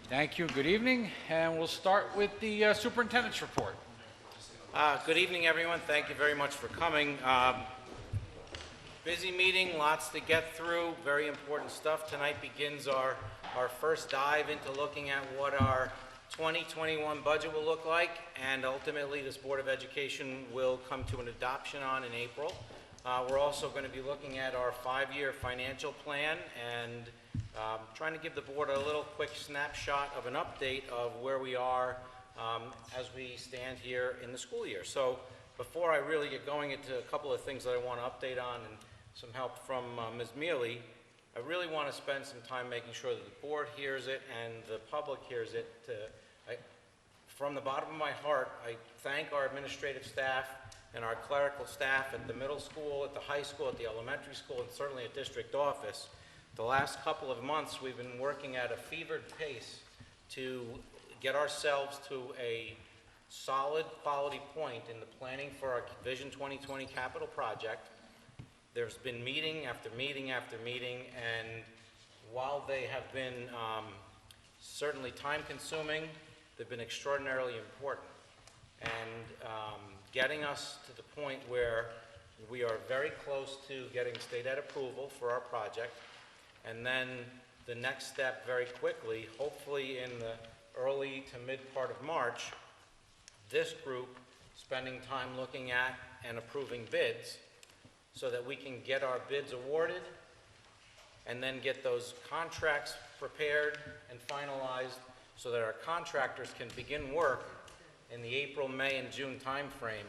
Thank you. Good evening. And we'll start with the superintendent's report. Good evening, everyone. Thank you very much for coming. Busy meeting, lots to get through, very important stuff. Tonight begins our first dive into looking at what our 2021 budget will look like, and ultimately this Board of Education will come to an adoption on in April. We're also going to be looking at our 5-year financial plan and trying to give the board a little quick snapshot of an update of where we are as we stand here in the school year. So before I really get going into a couple of things that I want to update on and some help from Ms. Mealy, I really want to spend some time making sure that the board hears it and the public hears it. From the bottom of my heart, I thank our administrative staff and our clerical staff at the middle school, at the high school, at the elementary school, and certainly at district office. The last couple of months, we've been working at a fevered pace to get ourselves to a solid quality point in the planning for our Vision 2020 capital project. There's been meeting after meeting after meeting, and while they have been certainly time-consuming, they've been extraordinarily important. And getting us to the point where we are very close to getting state ed approval for our project, and then the next step very quickly, hopefully in the early to mid part of March, this group spending time looking at and approving bids so that we can get our bids awarded and then get those contracts prepared and finalized so that our contractors can begin work in the April, May, and June timeframe.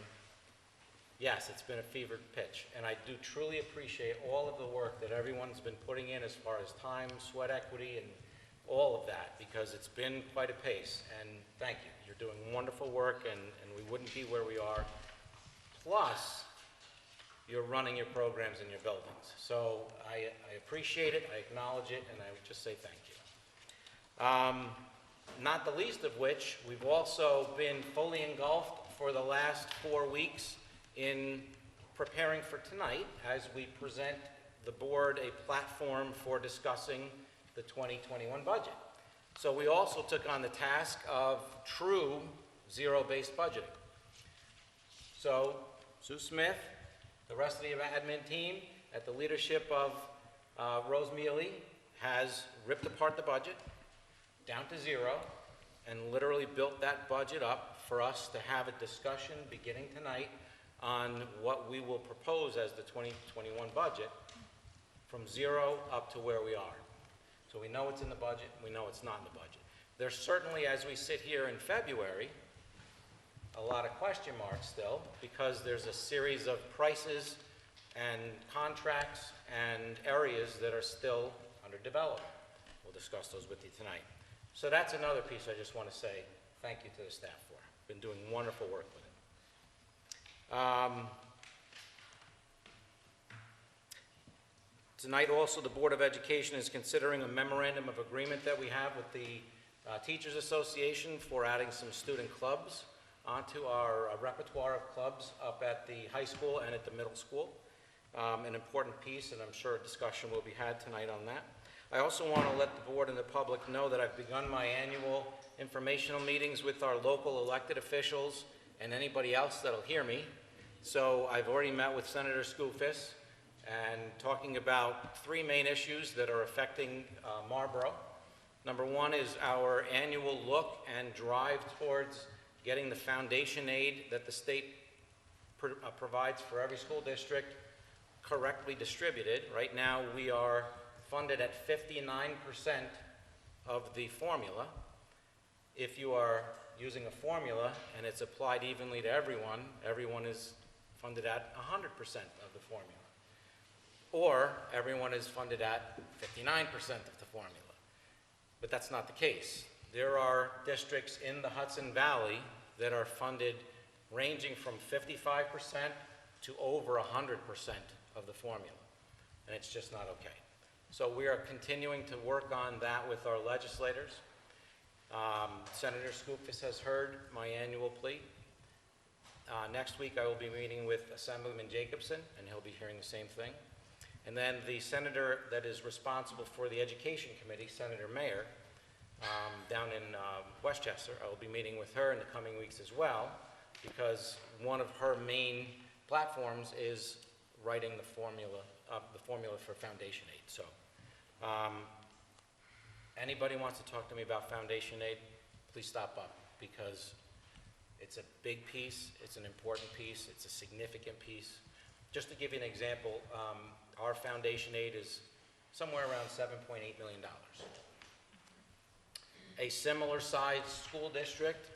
Yes, it's been a fevered pitch, and I do truly appreciate all of the work that everyone's been putting in as far as time, sweat equity, and all of that, because it's been quite a pace, and thank you. You're doing wonderful work, and we wouldn't be where we are. Plus, you're running your programs in your buildings. So I appreciate it, I acknowledge it, and I would just say thank you. Not the least of which, we've also been fully engulfed for the last 4 weeks in preparing for tonight as we present the board a platform for discussing the 2021 budget. So we also took on the task of true zero-based budgeting. So Sue Smith, the rest of the admin team, at the leadership of Rose Mealy, has ripped apart the budget down to zero and literally built that budget up for us to have a discussion beginning tonight on what we will propose as the 2021 budget from zero up to where we are. So we know it's in the budget, we know it's not in the budget. There's certainly, as we sit here in February, a lot of question marks still, because there's a series of prices and contracts and areas that are still under development. We'll discuss those with you tonight. So that's another piece I just want to say thank you to the staff for. Been doing wonderful work with it. Tonight also the Board of Education is considering a memorandum of agreement that we have with the Teachers Association for adding some student clubs onto our repertoire of clubs up at the high school and at the middle school. An important piece, and I'm sure a discussion will be had tonight on that. I also want to let the board and the public know that I've begun my annual informational meetings with our local elected officials and anybody else that'll hear me. So I've already met with Senator Skoufis and talking about 3 main issues that are affecting Marlboro. Number 1 is our annual look and drive towards getting the foundation aid that the state provides for every school district correctly distributed. Right now we are funded at 59% of the formula. If you are using a formula and it's applied evenly to everyone, everyone is funded at 100% of the formula. Or everyone is funded at 59% of the formula. But that's not the case. There are districts in the Hudson Valley that are funded ranging from 55% to over 100% of the formula. And it's just not okay. So we are continuing to work on that with our legislators. Senator Skoufis has heard my annual plea. Next week I will be meeting with Assemblyman Jacobson, and he'll be hearing the same thing. And then the senator that is responsible for the Education Committee, Senator Mayer, down in Westchester. I will be meeting with her in the coming weeks as well, because one of her main platforms is writing the formula for Foundation Aid. So, anybody wants to talk to me about Foundation Aid, please stop up, because it's a big piece, it's an important piece, it's a significant piece. Just to give you an example, our Foundation Aid is somewhere around $7.8 million. A similar sized school district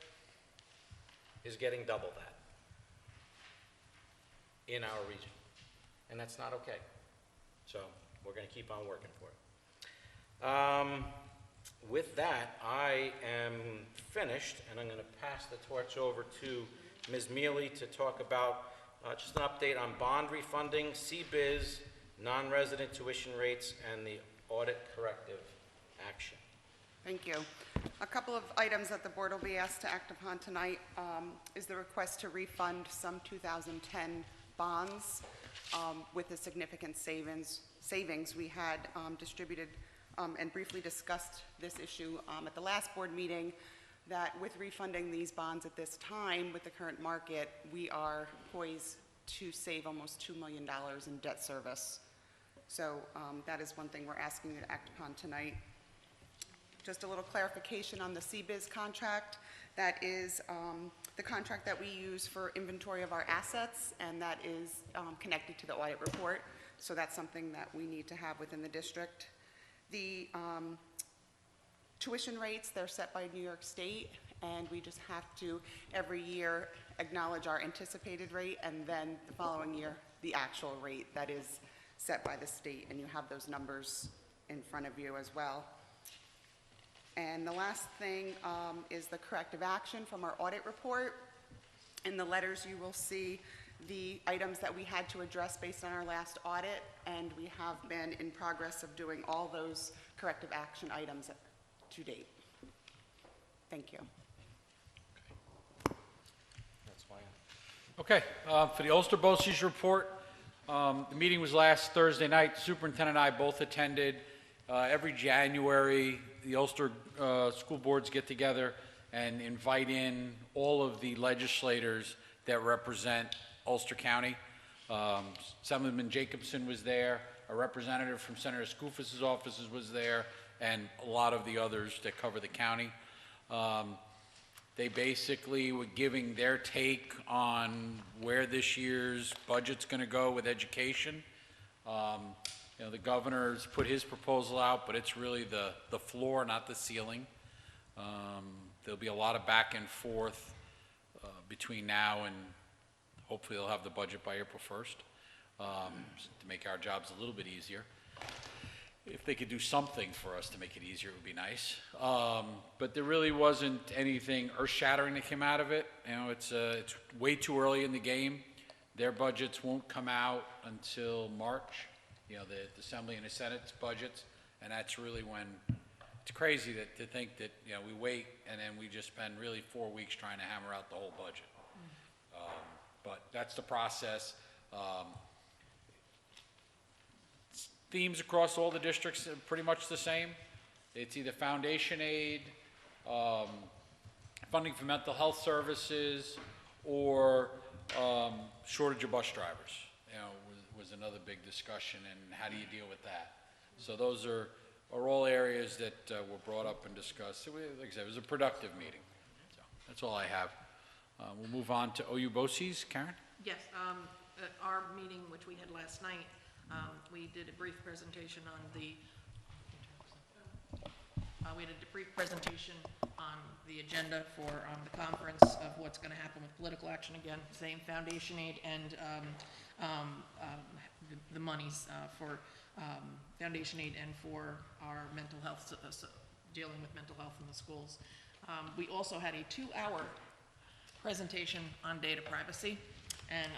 is getting double that in our region, and that's not okay. So we're going to keep on working for it. With that, I am finished, and I'm going to pass the torch over to Ms. Mealy to talk about just an update on bond refunding, CBIZ, non-resident tuition rates, and the audit corrective action. Thank you. A couple of items that the board will be asked to act upon tonight is the request to refund some 2010 bonds with the significant savings. We had distributed and briefly discussed this issue at the last board meeting, that with refunding these bonds at this time with the current market, we are poised to save almost $2 million in debt service. So that is one thing we're asking you to act upon tonight. Just a little clarification on the CBIZ contract. That is the contract that we use for inventory of our assets, and that is connected to the audit report. So that's something that we need to have within the district. The tuition rates, they're set by New York State, and we just have to every year acknowledge our anticipated rate, and then the following year the actual rate that is set by the state, and you have those numbers in front of you as well. And the last thing is the corrective action from our audit report. In the letters you will see the items that we had to address based on our last audit, and we have been in progress of doing all those corrective action items to date. Thank you. That's fine. Okay, for the Ulster BOCES report, the meeting was last Thursday night. The superintendent and I both attended. Every January, the Ulster school boards get together and invite in all of the legislators that represent Ulster County. Assemblyman Jacobson was there, a representative from Senator Skoufis's offices was there, and a lot of the others that cover the county. They basically were giving their take on where this year's budget's going to go with education. You know, the governor's put his proposal out, but it's really the floor, not the ceiling. There'll be a lot of back and forth between now and hopefully they'll have the budget by April 1st to make our jobs a little bit easier. If they could do something for us to make it easier, it would be nice. But there really wasn't anything earth-shattering that came out of it. You know, it's way too early in the game. Their budgets won't come out until March. You know, the Assembly and the Senate's budgets, and that's really when it's crazy to think that, you know, we wait and then we just spend really 4 weeks trying to hammer out the whole budget. But that's the process. Themes across all the districts are pretty much the same. It's either foundation aid, funding for mental health services, or shortage of bus drivers. You know, was another big discussion, and how do you deal with that? So those are all areas that were brought up and discussed. So like I said, it was a productive meeting. So that's all I have. We'll move on to OU BOCES. Karen? Yes, at our meeting, which we had last night, we did a brief presentation on the agenda for the conference of what's going to happen with political action. Again, same foundation aid and the monies for foundation aid and for our mental health, dealing with mental health in the schools. We also had a 2-hour presentation on data privacy, and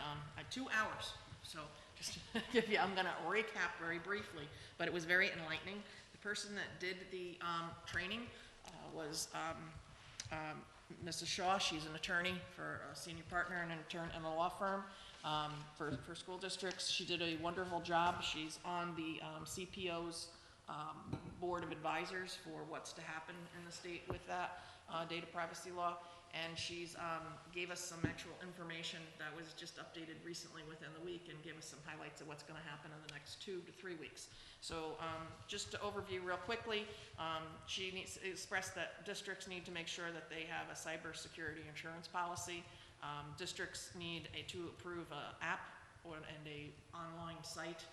2 hours. So just to give you, I'm going to recap very briefly, but it was very enlightening. The person that did the training was Mrs. Shaw. She's an attorney for a senior partner and an attorney in a law firm for school districts. She did a wonderful job. She's on the CPO's board of advisors for what's to happen in the state with that data privacy law. And she's gave us some actual information that was just updated recently within the week and gave us some highlights of what's going to happen in the next 2 to 3 weeks. So just to overview real quickly, she needs to express that districts need to make sure that they have a cybersecurity insurance policy. Districts need to approve an app and a online site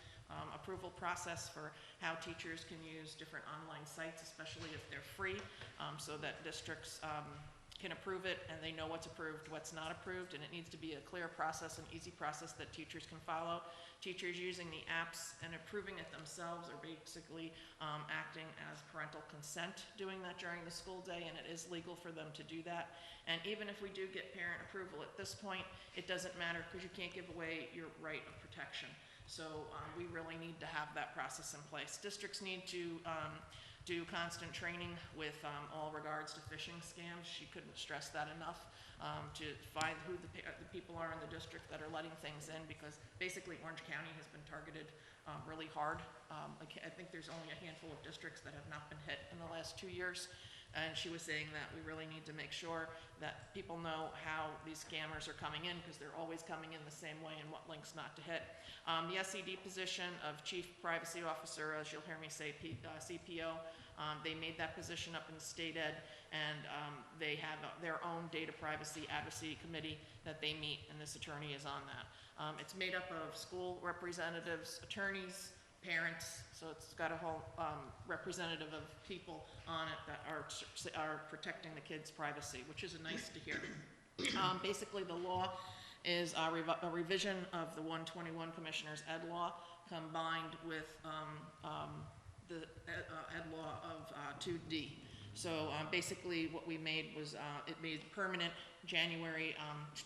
approval process for how teachers can use different online sites, especially if they're free, so that districts can approve it and they know what's approved, what's not approved, and it needs to be a clear process, an easy process that teachers can follow. Teachers using the apps and approving it themselves are basically acting as parental consent, doing that during the school day, and it is legal for them to do that. And even if we do get parent approval at this point, it doesn't matter because you can't give away your right of protection. So we really need to have that process in place. Districts need to do constant training with all regards to phishing scams. She couldn't stress that enough, to find who the people are in the district that are letting things in, because basically Orange County has been targeted really hard. I think there's only a handful of districts that have not been hit in the last 2 years. And she was saying that we really need to make sure that people know how these scammers are coming in, because they're always coming in the same way and what links not to hit. The SED position of Chief Privacy Officer, as you'll hear me say, CPO, they made that position up in state ed, and they have their own data privacy advocacy committee that they meet, and this attorney is on that. It's made up of school representatives, attorneys, parents, so it's got a whole representative of people on it that are protecting the kids' privacy, which is nice to hear. Basically, the law is a revision of the 121 Commissioners Ed Law combined with the Ed Law of 2D. So basically what we made was, it made permanent January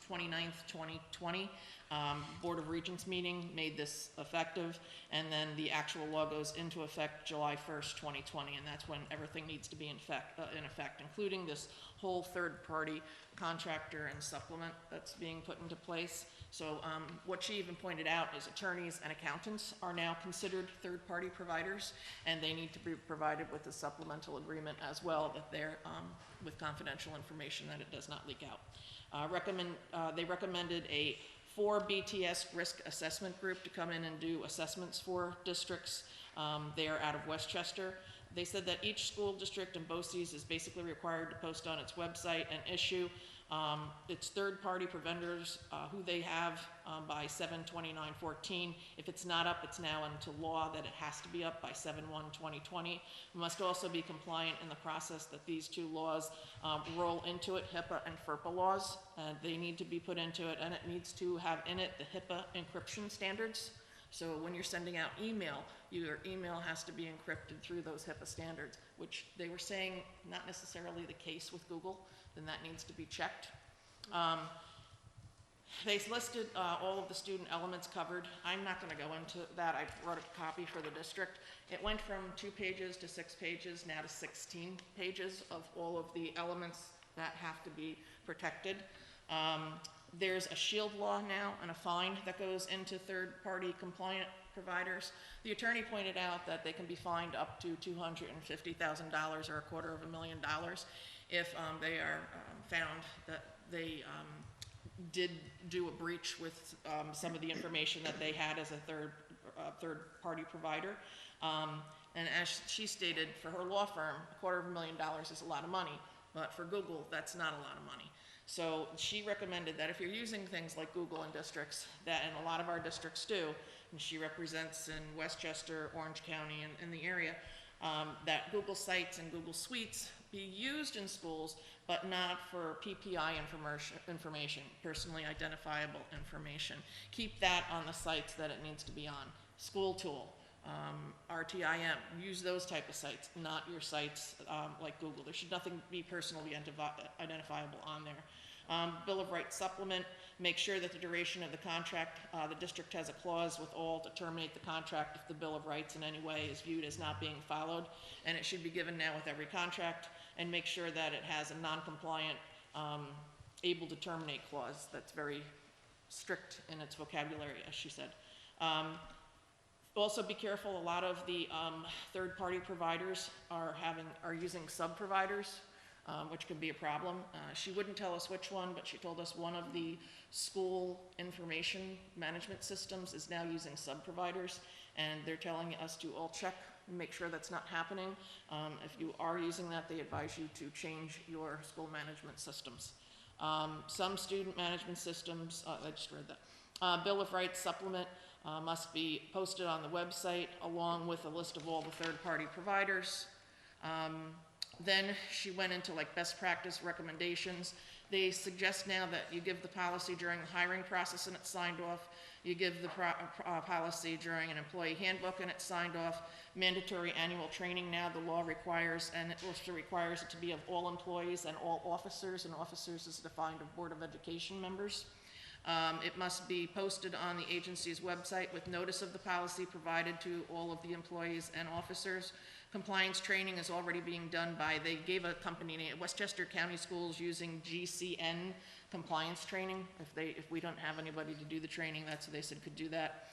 29th, 2020. Board of Regents meeting made this effective, and then the actual law goes into effect July 1st, 2020, and that's when everything needs to be in effect, including this whole third-party contractor and supplement that's being put into place. So what she even pointed out is attorneys and accountants are now considered third-party providers, and they need to be provided with a supplemental agreement as well, that they're with confidential information, that it does not leak out. They recommended a 4 BTS risk assessment group to come in and do assessments for districts. They are out of Westchester. They said that each school district in BOCES is basically required to post on its website and issue its third-party preventers, who they have by 7/29/14. If it's not up, it's now into law that it has to be up by 7/1/2020. We must also be compliant in the process that these two laws roll into it, HIPAA and FERPA laws. They need to be put into it, and it needs to have in it the HIPAA encryption standards. So when you're sending out email, your email has to be encrypted through those HIPAA standards, which they were saying not necessarily the case with Google, then that needs to be checked. They listed all of the student elements covered. I'm not going to go into that. I wrote a copy for the district. It went from 2 pages to 6 pages, now to 16 pages of all of the elements that have to be protected. There's a shield law now and a fine that goes into third-party compliant providers. The attorney pointed out that they can be fined up to $250,000 or $250,000 if they are found that they did do a breach with some of the information that they had as a third-party provider. And as she stated, for her law firm, $250,000 is a lot of money, but for Google, that's not a lot of money. So she recommended that if you're using things like Google in districts, that, and a lot of our districts do, and she represents in Westchester, Orange County, and in the area, that Google Sites and Google Suites be used in schools, but not for PPI information, personally identifiable information. Keep that on the sites that it needs to be on. School Tool, RTIM, use those type of sites, not your sites like Google. There should nothing be personally identifiable on there. Bill of Rights supplement, make sure that the duration of the contract, the district has a clause with all to terminate the contract if the Bill of Rights in any way is viewed as not being followed, and it should be given now with every contract, and make sure that it has a non-compliant able to terminate clause that's very strict in its vocabulary, as she said. Also be careful, a lot of the third-party providers are using sub-providers, which can be a problem. She wouldn't tell us which one, but she told us one of the school information management systems is now using sub-providers, and they're telling us to all check and make sure that's not happening. If you are using that, they advise you to change your school management systems. Some student management systems, I just read that. Bill of Rights supplement must be posted on the website along with a list of all the third-party providers. Then she went into like best practice recommendations. They suggest now that you give the policy during the hiring process and it's signed off. You give the policy during an employee handbook and it's signed off. Mandatory annual training now the law requires, and it also requires it to be of all employees and all officers, and officers is defined of Board of Education members. It must be posted on the agency's website with notice of the policy provided to all of the employees and officers. Compliance training is already being done by, they gave a company name, Westchester County Schools, using GCN compliance training. If we don't have anybody to do the training, that's what they said could do that.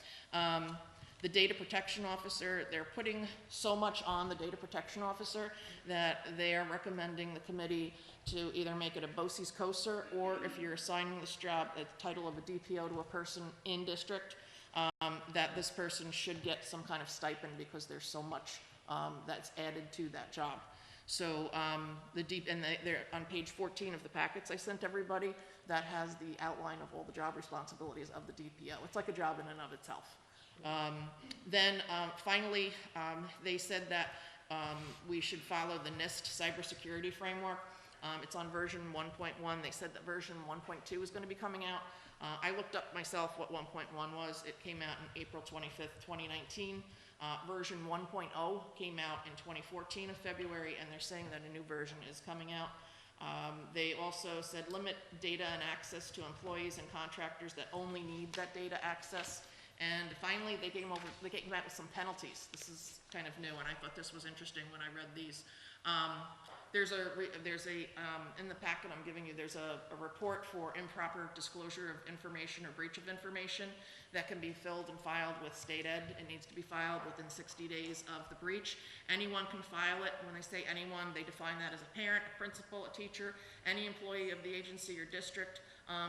The data protection officer, they're putting so much on the data protection officer that they are recommending the committee to either make it a BOCES COSER, or if you're assigning this job, the title of a DPO to a person in district, that this person should get some kind of stipend because there's so much that's added to that job. So they're on page 14 of the packets I sent everybody, that has the outline of all the job responsibilities of the DPO. It's like a job in and of itself. Finally, they said that we should follow the NIST cybersecurity framework. It's on version 1.1. They said that version 1.2 is going to be coming out. I looked up myself what 1.1 was. It came out in April 25th, 2019. Version 1.0 came out in 2014 of February, and they're saying that a new version is coming out. They also said limit data and access to employees and contractors that only need that data access. And finally, they came out with some penalties. This is kind of new, and I thought this was interesting when I read these. In the packet I'm giving you, there's a report for improper disclosure of information or breach of information that can be filled and filed with state ed. It needs to be filed within 60 days of the breach. Anyone can file it. When they say anyone, they define that as a parent, a principal, a teacher, any employee of the agency or district.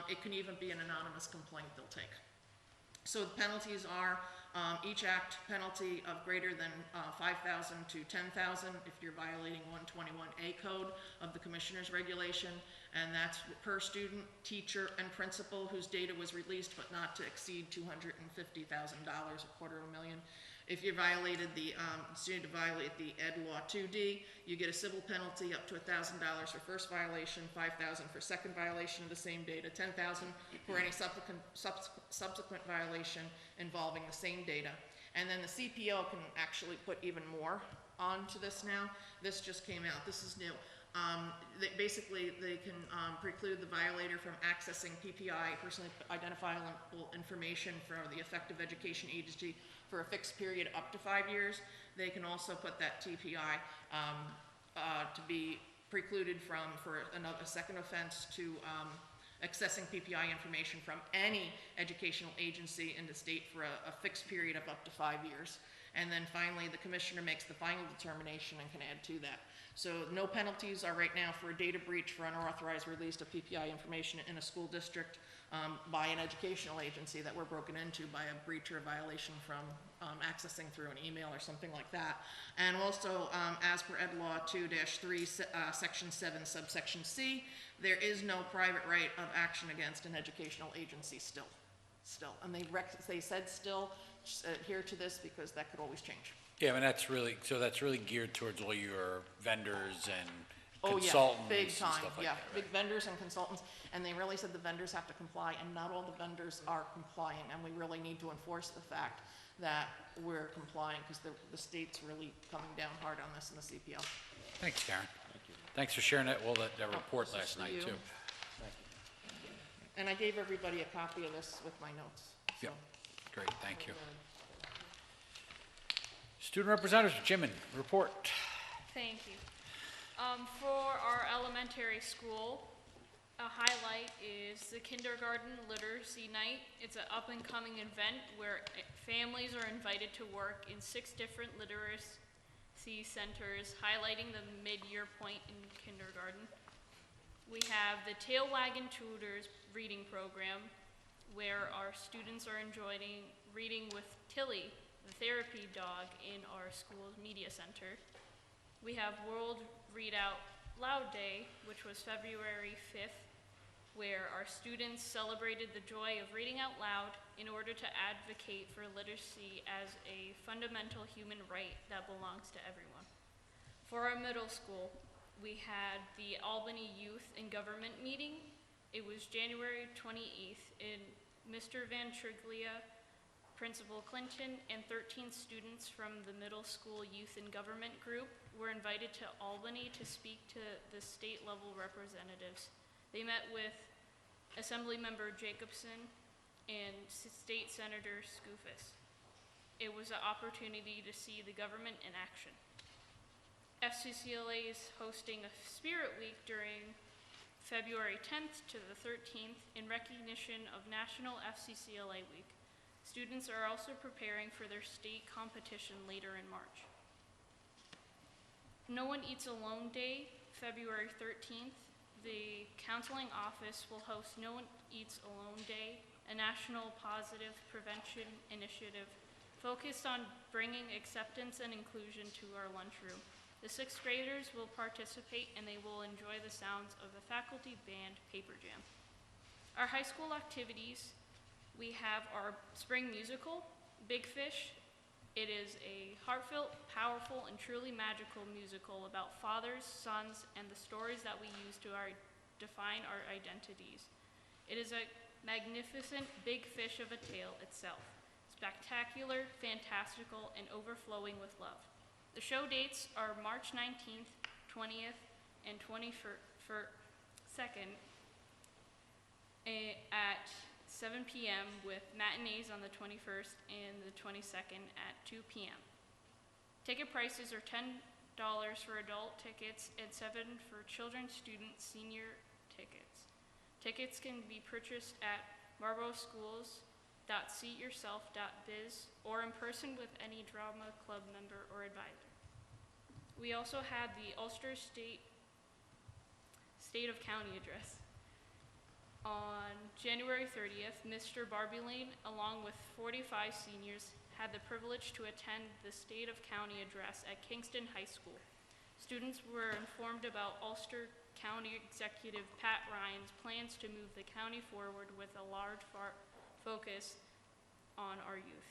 It can even be an anonymous complaint they'll take. So the penalties are each act penalty of greater than $5,000 to $10,000 if you're violating 121A code of the Commissioner's regulation, and that's per student, teacher, and principal whose data was released but not to exceed $250,000, $250,000. If you violated the Ed Law 2D, you get a civil penalty up to $1,000 for first violation, $5,000 for second violation of the same data, $10,000 for any subsequent violation involving the same data. And then the CPO can actually put even more onto this now. This just came out. This is new. Basically, they can preclude the violator from accessing PPI, personally identifiable information, for the effective education agency for a fixed period up to 5 years. They can also put that TPI to be precluded for a second offense to accessing PPI information from any educational agency in the state for a fixed period of up to 5 years. And then finally, the Commissioner makes the final determination and can add to that. So no penalties are right now for a data breach for unauthorized release of PPI information in a school district by an educational agency that we're broken into by a breach or a violation from accessing through an email or something like that. And also, as per Ed Law 2-3, Section 7, subsection C, there is no private right of action against an educational agency still. And they said still, adhere to this because that could always change. Yeah, I mean, that's really geared towards all your vendors and Oh, yeah, consultants big and time, stuff like yeah, that, big right? vendors and consultants, and they really said the vendors have to comply, and not all the vendors are complying, and we really need to enforce the fact that we're complying, because the state's really coming down hard on this in the CPL. Thanks, Karen. Thanks for sharing that report This is last for night, you. too. And I gave everybody a copy of this with my notes. Yep, so. great, thank you. Student Representative Jimin, report. Thank you. For our elementary school, highlight is the Kindergarten Literacy Night. It's an up-and-coming event where families are invited to work in 6 different literacy centers, highlighting the mid-year point in kindergarten. We have the Tail Waggin' Tutors reading program, where our students are enjoying reading with Tilly, the therapy dog, in our school's media center. We have World Read Out Loud Day, which was February 5th, where our students celebrated the joy of reading out loud in order to advocate for literacy as a fundamental human right that belongs to everyone. For our middle school, we had the Albany Youth and Government meeting. It was January 28th, and Mr. Van Triglia, Principal Clinton, and 13 students from the middle school youth and government group were invited to Albany to speak to the state-level representatives. They met with Assemblymember Jacobson and State Senator Skoufis. It was an opportunity to see the government in action. FCCLA is hosting a Spirit Week during February 10th to the 13th in recognition of National FCCLA Week. Students are also preparing for their state competition later in March. No One Eats Alone Day, February 13th. The counseling office will host No One Eats Alone Day, a national positive prevention initiative focused on bringing acceptance and inclusion to our lunchroom. The 6th graders will participate and they will enjoy the sounds of the faculty band Paper Jam. Our high school activities, we have our spring musical, Big Fish. It is a heartfelt, powerful, and truly magical musical about fathers, sons, and the stories that we use to define our identities. It is a magnificent big fish of a tale itself, spectacular, fantastical, and overflowing with love. The show dates are March 19th, 20th, and 22nd at 7 p.m. with matinees on the 21st and the 22nd at 2 p.m. Ticket prices are $10 for adult tickets and $7 for children, student, senior tickets. Tickets can be purchased at marlboroschools.seatyourself.biz or in person with any drama club member or advisor. We also had the Ulster State of County address. On January 30th, Mr. Barbie Lane, along with 45 seniors, had the privilege to attend the State of County address at Kingston High School. Students were informed about Ulster County Executive Pat Ryan's plans to move the county forward with a large focus on our youth.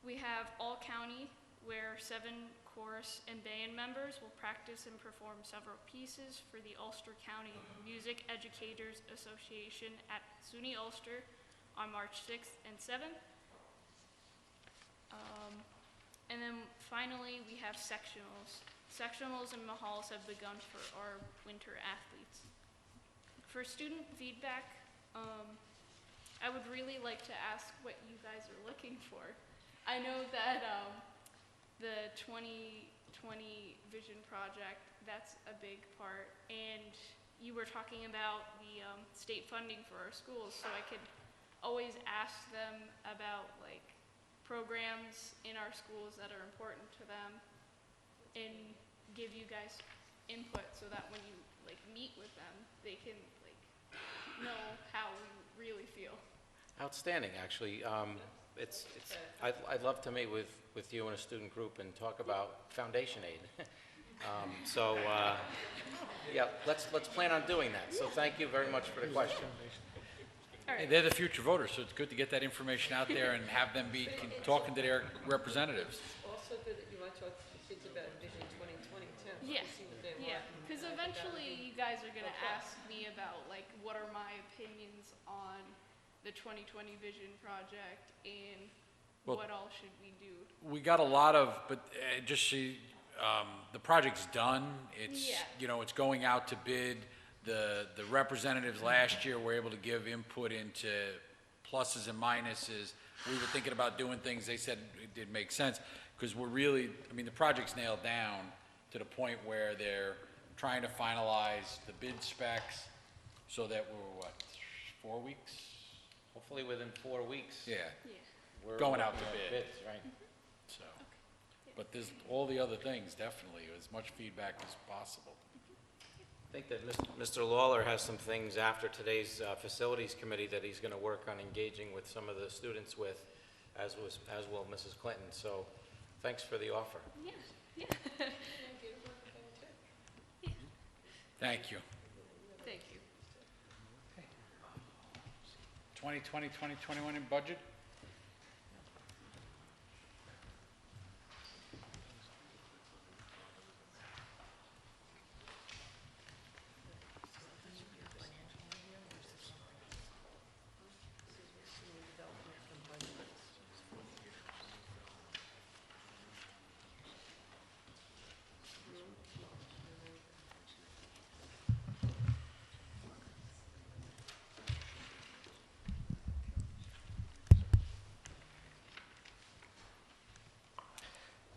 We have All County, where 7 chorus and band members will practice and perform several pieces for the Ulster County Music Educators Association at SUNY Ulster on March 6th and 7th. And then finally, we have sectionals. Sectionals and Mahals have begun for our winter athletes. For student feedback, I would really like to ask what you guys are looking for. I know that the 2020 Vision Project, that's a big part, and you were talking about the state funding for our schools, so I could always ask them about like programs in our schools that are important to them and give you guys input so that when you like meet with them, they can like know how we really feel. Outstanding, actually. I'd love to meet with you and a student group and talk about foundation aid. Yeah, let's plan on doing that. So thank you very much for the question. All right. They're the future voters, so it's good to get that information out there and have them be talking to their representatives. Also good that you want to talk to the kids about Vision 2020 too. Yeah, See what they yeah, want. because eventually you guys are gonna ask me about like what are my opinions on the 2020 Vision Project and Well, what all should we do? We got a lot of, but just see, the project's done. It's, Yeah. you know, it's going out to bid. The representatives last year were able to give input into pluses and minuses. We were thinking about doing things, they said it did make sense, because we're really, I mean, the project's nailed down to the point where they're trying to finalize the bid specs so that we're, 4 weeks? Hopefully within 4 weeks. Yeah, we're Going out working to on bid. bids, right? so. But there's all the other things, definitely, as much feedback as possible. I think that Mr. Lawler has some things after today's Facilities Committee that he's going to work on engaging with some of the students with, as will Mrs. Clinton. So thanks for the offer. Yeah, yeah. Thank you. Thank you. 2020, 2021 in budget?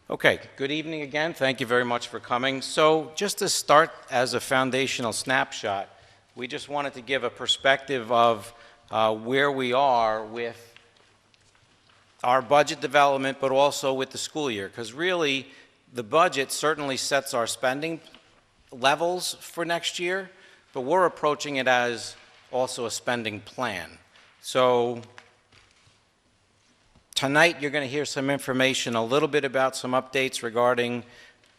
Okay, good evening again. Thank you very much for coming. So just to start as a foundational snapshot, we just wanted to give a perspective of where we are with our budget development, but also with the school year, because really the budget certainly sets our spending levels for next year, but we're approaching it as also a spending plan. So tonight, you're going to hear some information, a little bit about some updates regarding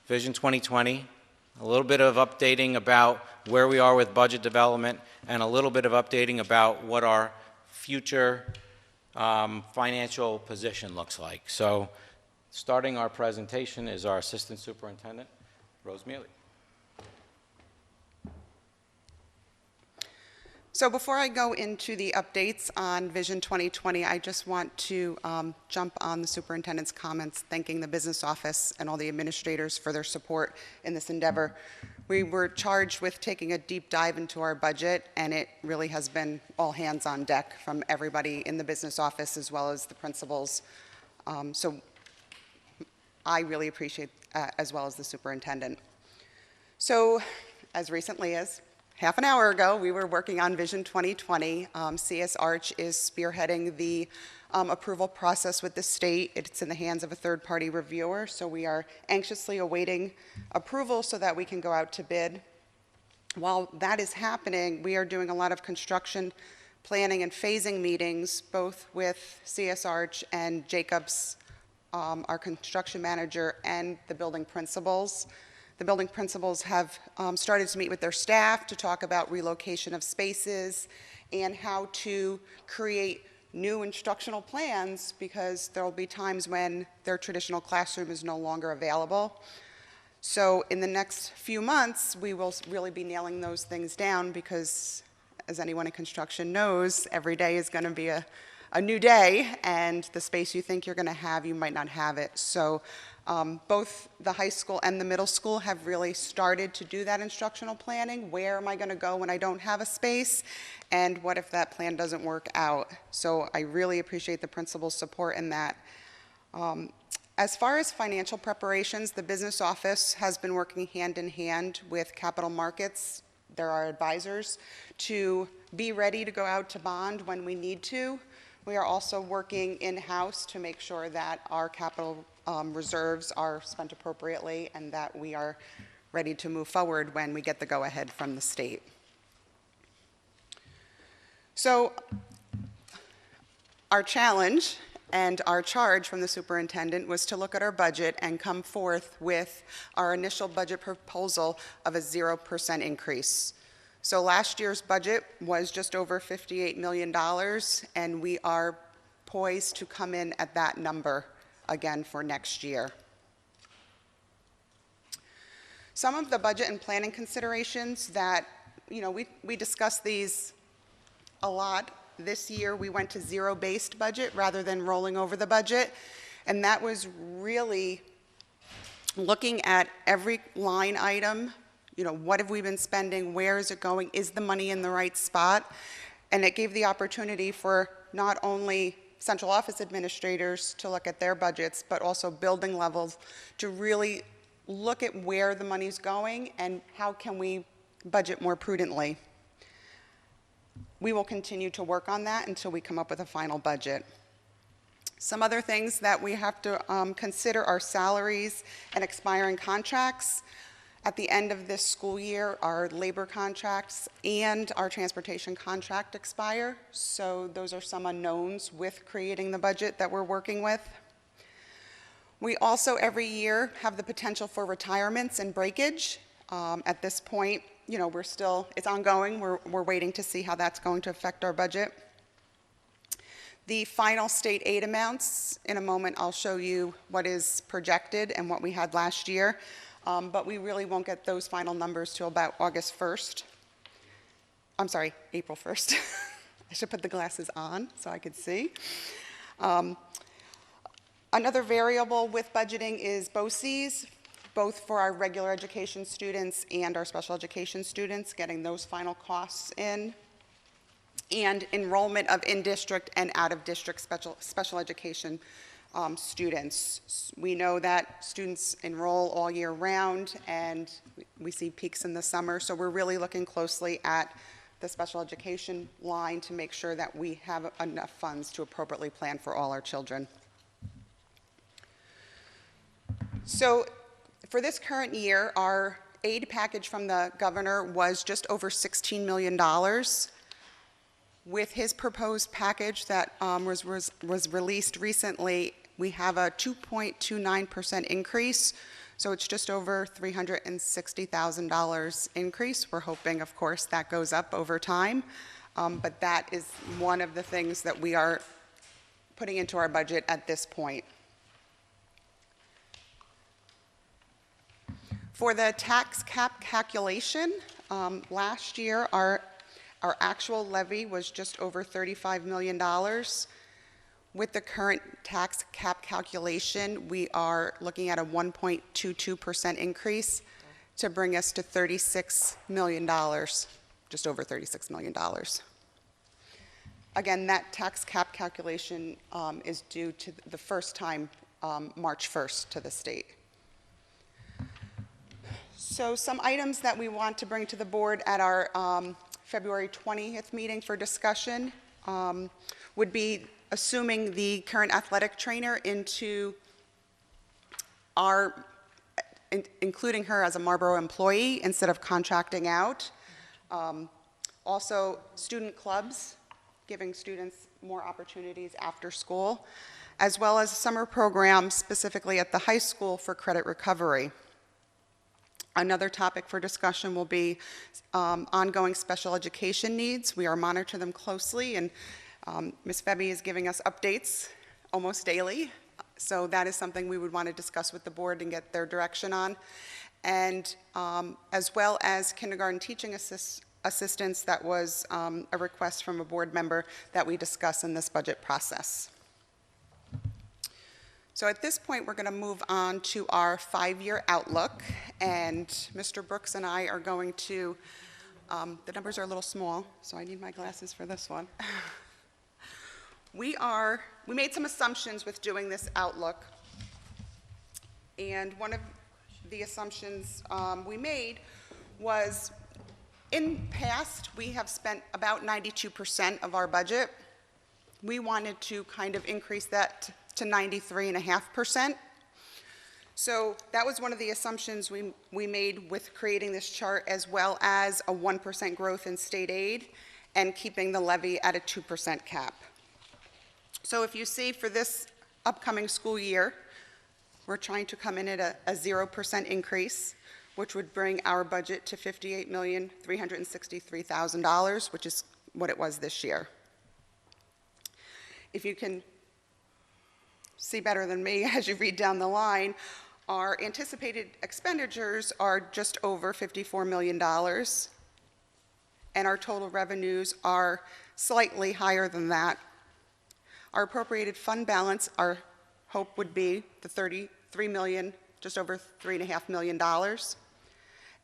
Vision 2020, a little bit of updating about where we are with budget development, and a little bit of updating about what our future financial position looks like. So starting our presentation is our Assistant Superintendent, Rose Mealy. So before I go into the updates on Vision 2020, I just want to jump on the superintendent's comments, thanking the business office and all the administrators for their support in this endeavor. We were charged with taking a deep dive into our budget, and it really has been all hands on deck from everybody in the business office as well as the principals. So I really appreciate, as well as the superintendent. So as recently as half an hour ago, we were working on Vision 2020. CS Arch is spearheading the approval process with the state. It's in the hands of a third-party reviewer, so we are anxiously awaiting approval so that we can go out to bid. While that is happening, we are doing a lot of construction planning and phasing meetings, both with CS Arch and Jacobs, our construction manager, and the building principals. The building principals have started to meet with their staff to talk about relocation of spaces and how to create new instructional plans, because there will be times when their traditional classroom is no longer available. So in the next few months, we will really be nailing those things down, because as anyone in construction knows, every day is going to be a new day, and the space you think you're going to have, you might not have it. So both the high school and the middle school have really started to do that instructional planning. Where am I going to go when I don't have a space? And what if that plan doesn't work out? So I really appreciate the principal's support in that. As far as financial preparations, the business office has been working hand in hand with capital markets. There are advisors to be ready to go out to bond when we need to. We are also working in-house to make sure that our capital reserves are spent appropriately and that we are ready to move forward when we get the go-ahead from the state. So our challenge and our charge from the superintendent was to look at our budget and come forth with our initial budget proposal of a 0% increase. So last year's budget was just over $58 million, and we are poised to come in at that number again for next year. Some of the budget and planning considerations that, we discussed these a lot. This year we went to zero-based budget rather than rolling over the budget, and that was really looking at every line item. What have we been spending? Where is it going? Is the money in the right spot? And it gave the opportunity for not only central office administrators to look at their budgets, but also building levels to really look at where the money's going and how can we budget more prudently. We will continue to work on that until we come up with a final budget. Some other things that we have to consider are salaries and expiring contracts. At the end of this school year, our labor contracts and our transportation contract expire. So those are some unknowns with creating the budget that we're working with. We also, every year, have the potential for retirements and breakage. At this point, you know, it's ongoing. We're waiting to see how that's going to affect our budget. The final state aid amounts, in a moment, I'll show you what is projected and what we had last year. But we really won't get those final numbers till about August 1st. I'm sorry, April 1st. I should put the glasses on so I could see. Another variable with budgeting is BOCES, both for our regular education students and our special education students, getting those final costs in, and enrollment of in-district and out-of-district special education students. We know that students enroll all year round, and we see peaks in the summer, so we're really looking closely at the special education line to make sure that we have enough funds to appropriately plan for all our children. So for this current year, our aid package from the governor was just over $16 million. With his proposed package that was released recently, we have a 2.29% increase, so it's just over $360,000 increase. We're hoping, of course, that goes up over time, but that is one of the things that we are putting into our budget at this point. For the tax cap calculation, last year our actual levy was just over $35 million. With the current tax cap calculation, we are looking at a 1.22% increase to bring us to $36 million, just over $36 million. Again, that tax cap calculation is due to the first time March 1st to the state. So some items that we want to bring to the board at our February 20th meeting for discussion would be assuming the current athletic trainer into including her as a Marlboro employee instead of contracting out. Also, student clubs, giving students more opportunities after school, as well as summer programs specifically at the high school for credit recovery. Another topic for discussion will be ongoing special education needs. We are monitoring them closely, and Ms. Febby is giving us updates almost daily. So that is something we would want to discuss with the board and get their direction on. And as well as kindergarten teaching assistants, that was a request from a board member that we discuss in this budget process. So at this point, we're going to move on to our 5-year outlook, and Mr. Brooks and I are going to, the numbers are a little small, so I need my glasses for this one. We made some assumptions with doing this outlook, and one of the assumptions we made was, in past, we have spent about 92% of our budget. We wanted to kind of increase that to 93.5%. So that was one of the assumptions we made with creating this chart, as well as a 1% growth in state aid and keeping the levy at a 2% cap. So if you see for this upcoming school year, we're trying to come in at a 0% increase, which would bring our budget to $58,363,000, which is what it was this year. If you can see better than me as you read down the line, our anticipated expenditures are just over $54 million, and our total revenues are slightly higher than that. Our appropriated fund balance, our hope would be the $33 million, just over $3.5 million,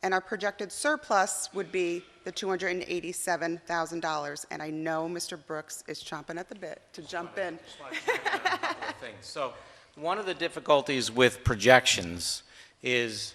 and our projected surplus would be the $287,000. And I know Mr. Brooks is chomping at the bit to jump in. Just want to comment on a couple of things. So one of the difficulties with projections is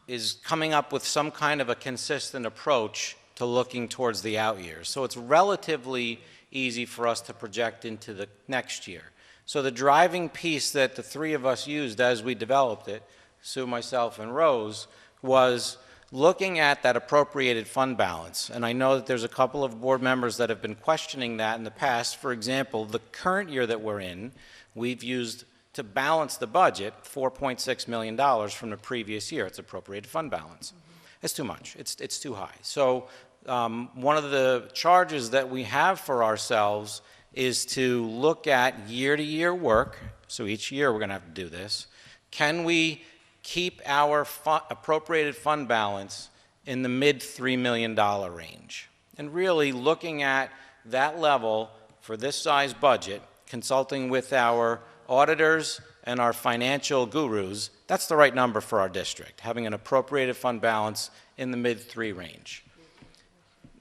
is coming up with some kind of a consistent approach to looking towards the out years. So it's relatively easy for us to project into the next year. So the driving piece that the three of us used as we developed it, Sue, myself, and Rose, was looking at that appropriated fund balance. And I know that there's a couple of board members that have been questioning that in the past. For example, the current year that we're in, we've used to balance the budget $4.6 million from the previous year. It's appropriated fund balance. It's too much. It's too high. So one of the charges that we have for ourselves is to look at year-to-year work. So each year we're going to have to do this. Can we keep our appropriated fund balance in the mid $3 million range? And really looking at that level for this size budget, consulting with our auditors and our financial gurus, that's the right number for our district, having an appropriated fund balance in the mid-3 range.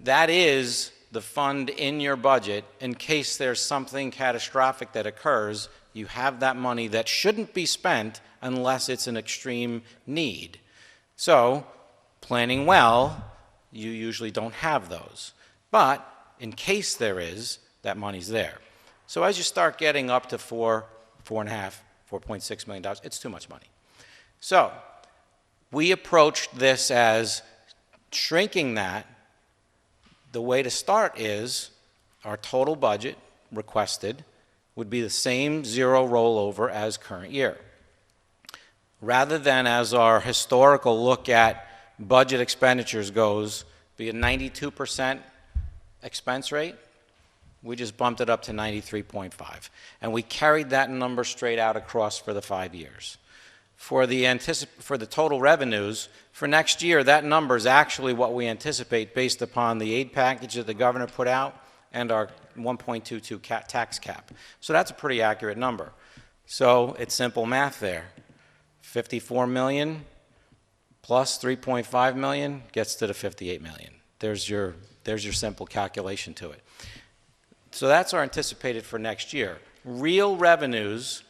That is the fund in your budget in case there's something catastrophic that occurs. You have that money that shouldn't be spent unless it's an extreme need. So, planning well, you usually don't have those. But in case there is, that money's there. So as you start getting up to $4.6 million, it's too much money. So we approached this as shrinking that. The way to start is our total budget requested would be the same zero rollover as current year. Rather than as our historical look at budget expenditures goes, be a 92% expense rate, we just bumped it up to 93.5. And we carried that number straight out across for the 5 years. For the total revenues, for next year, that number is actually what we anticipate based upon the aid package that the governor put out and our 1.22 tax cap. So that's a pretty accurate number. So it's simple math there. 54 million plus 3.5 million gets to the 58 million. There's your simple calculation to it. So that's our anticipated for next year. Real revenues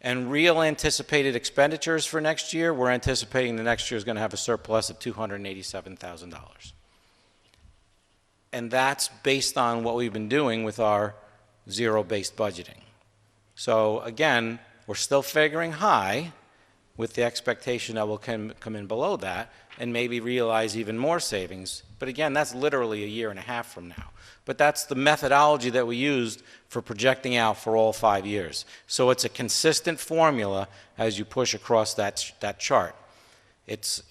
and real anticipated expenditures for next year, we're anticipating the next year is going to have a surplus of $287,000. And that's based on what we've been doing with our zero-based budgeting. So again, we're still figuring high with the expectation that we'll come in below that and maybe realize even more savings. But again, that's literally a year and a half from now. But that's the methodology that we used for projecting out for all 5 years. So it's a consistent formula as you push across that chart. It's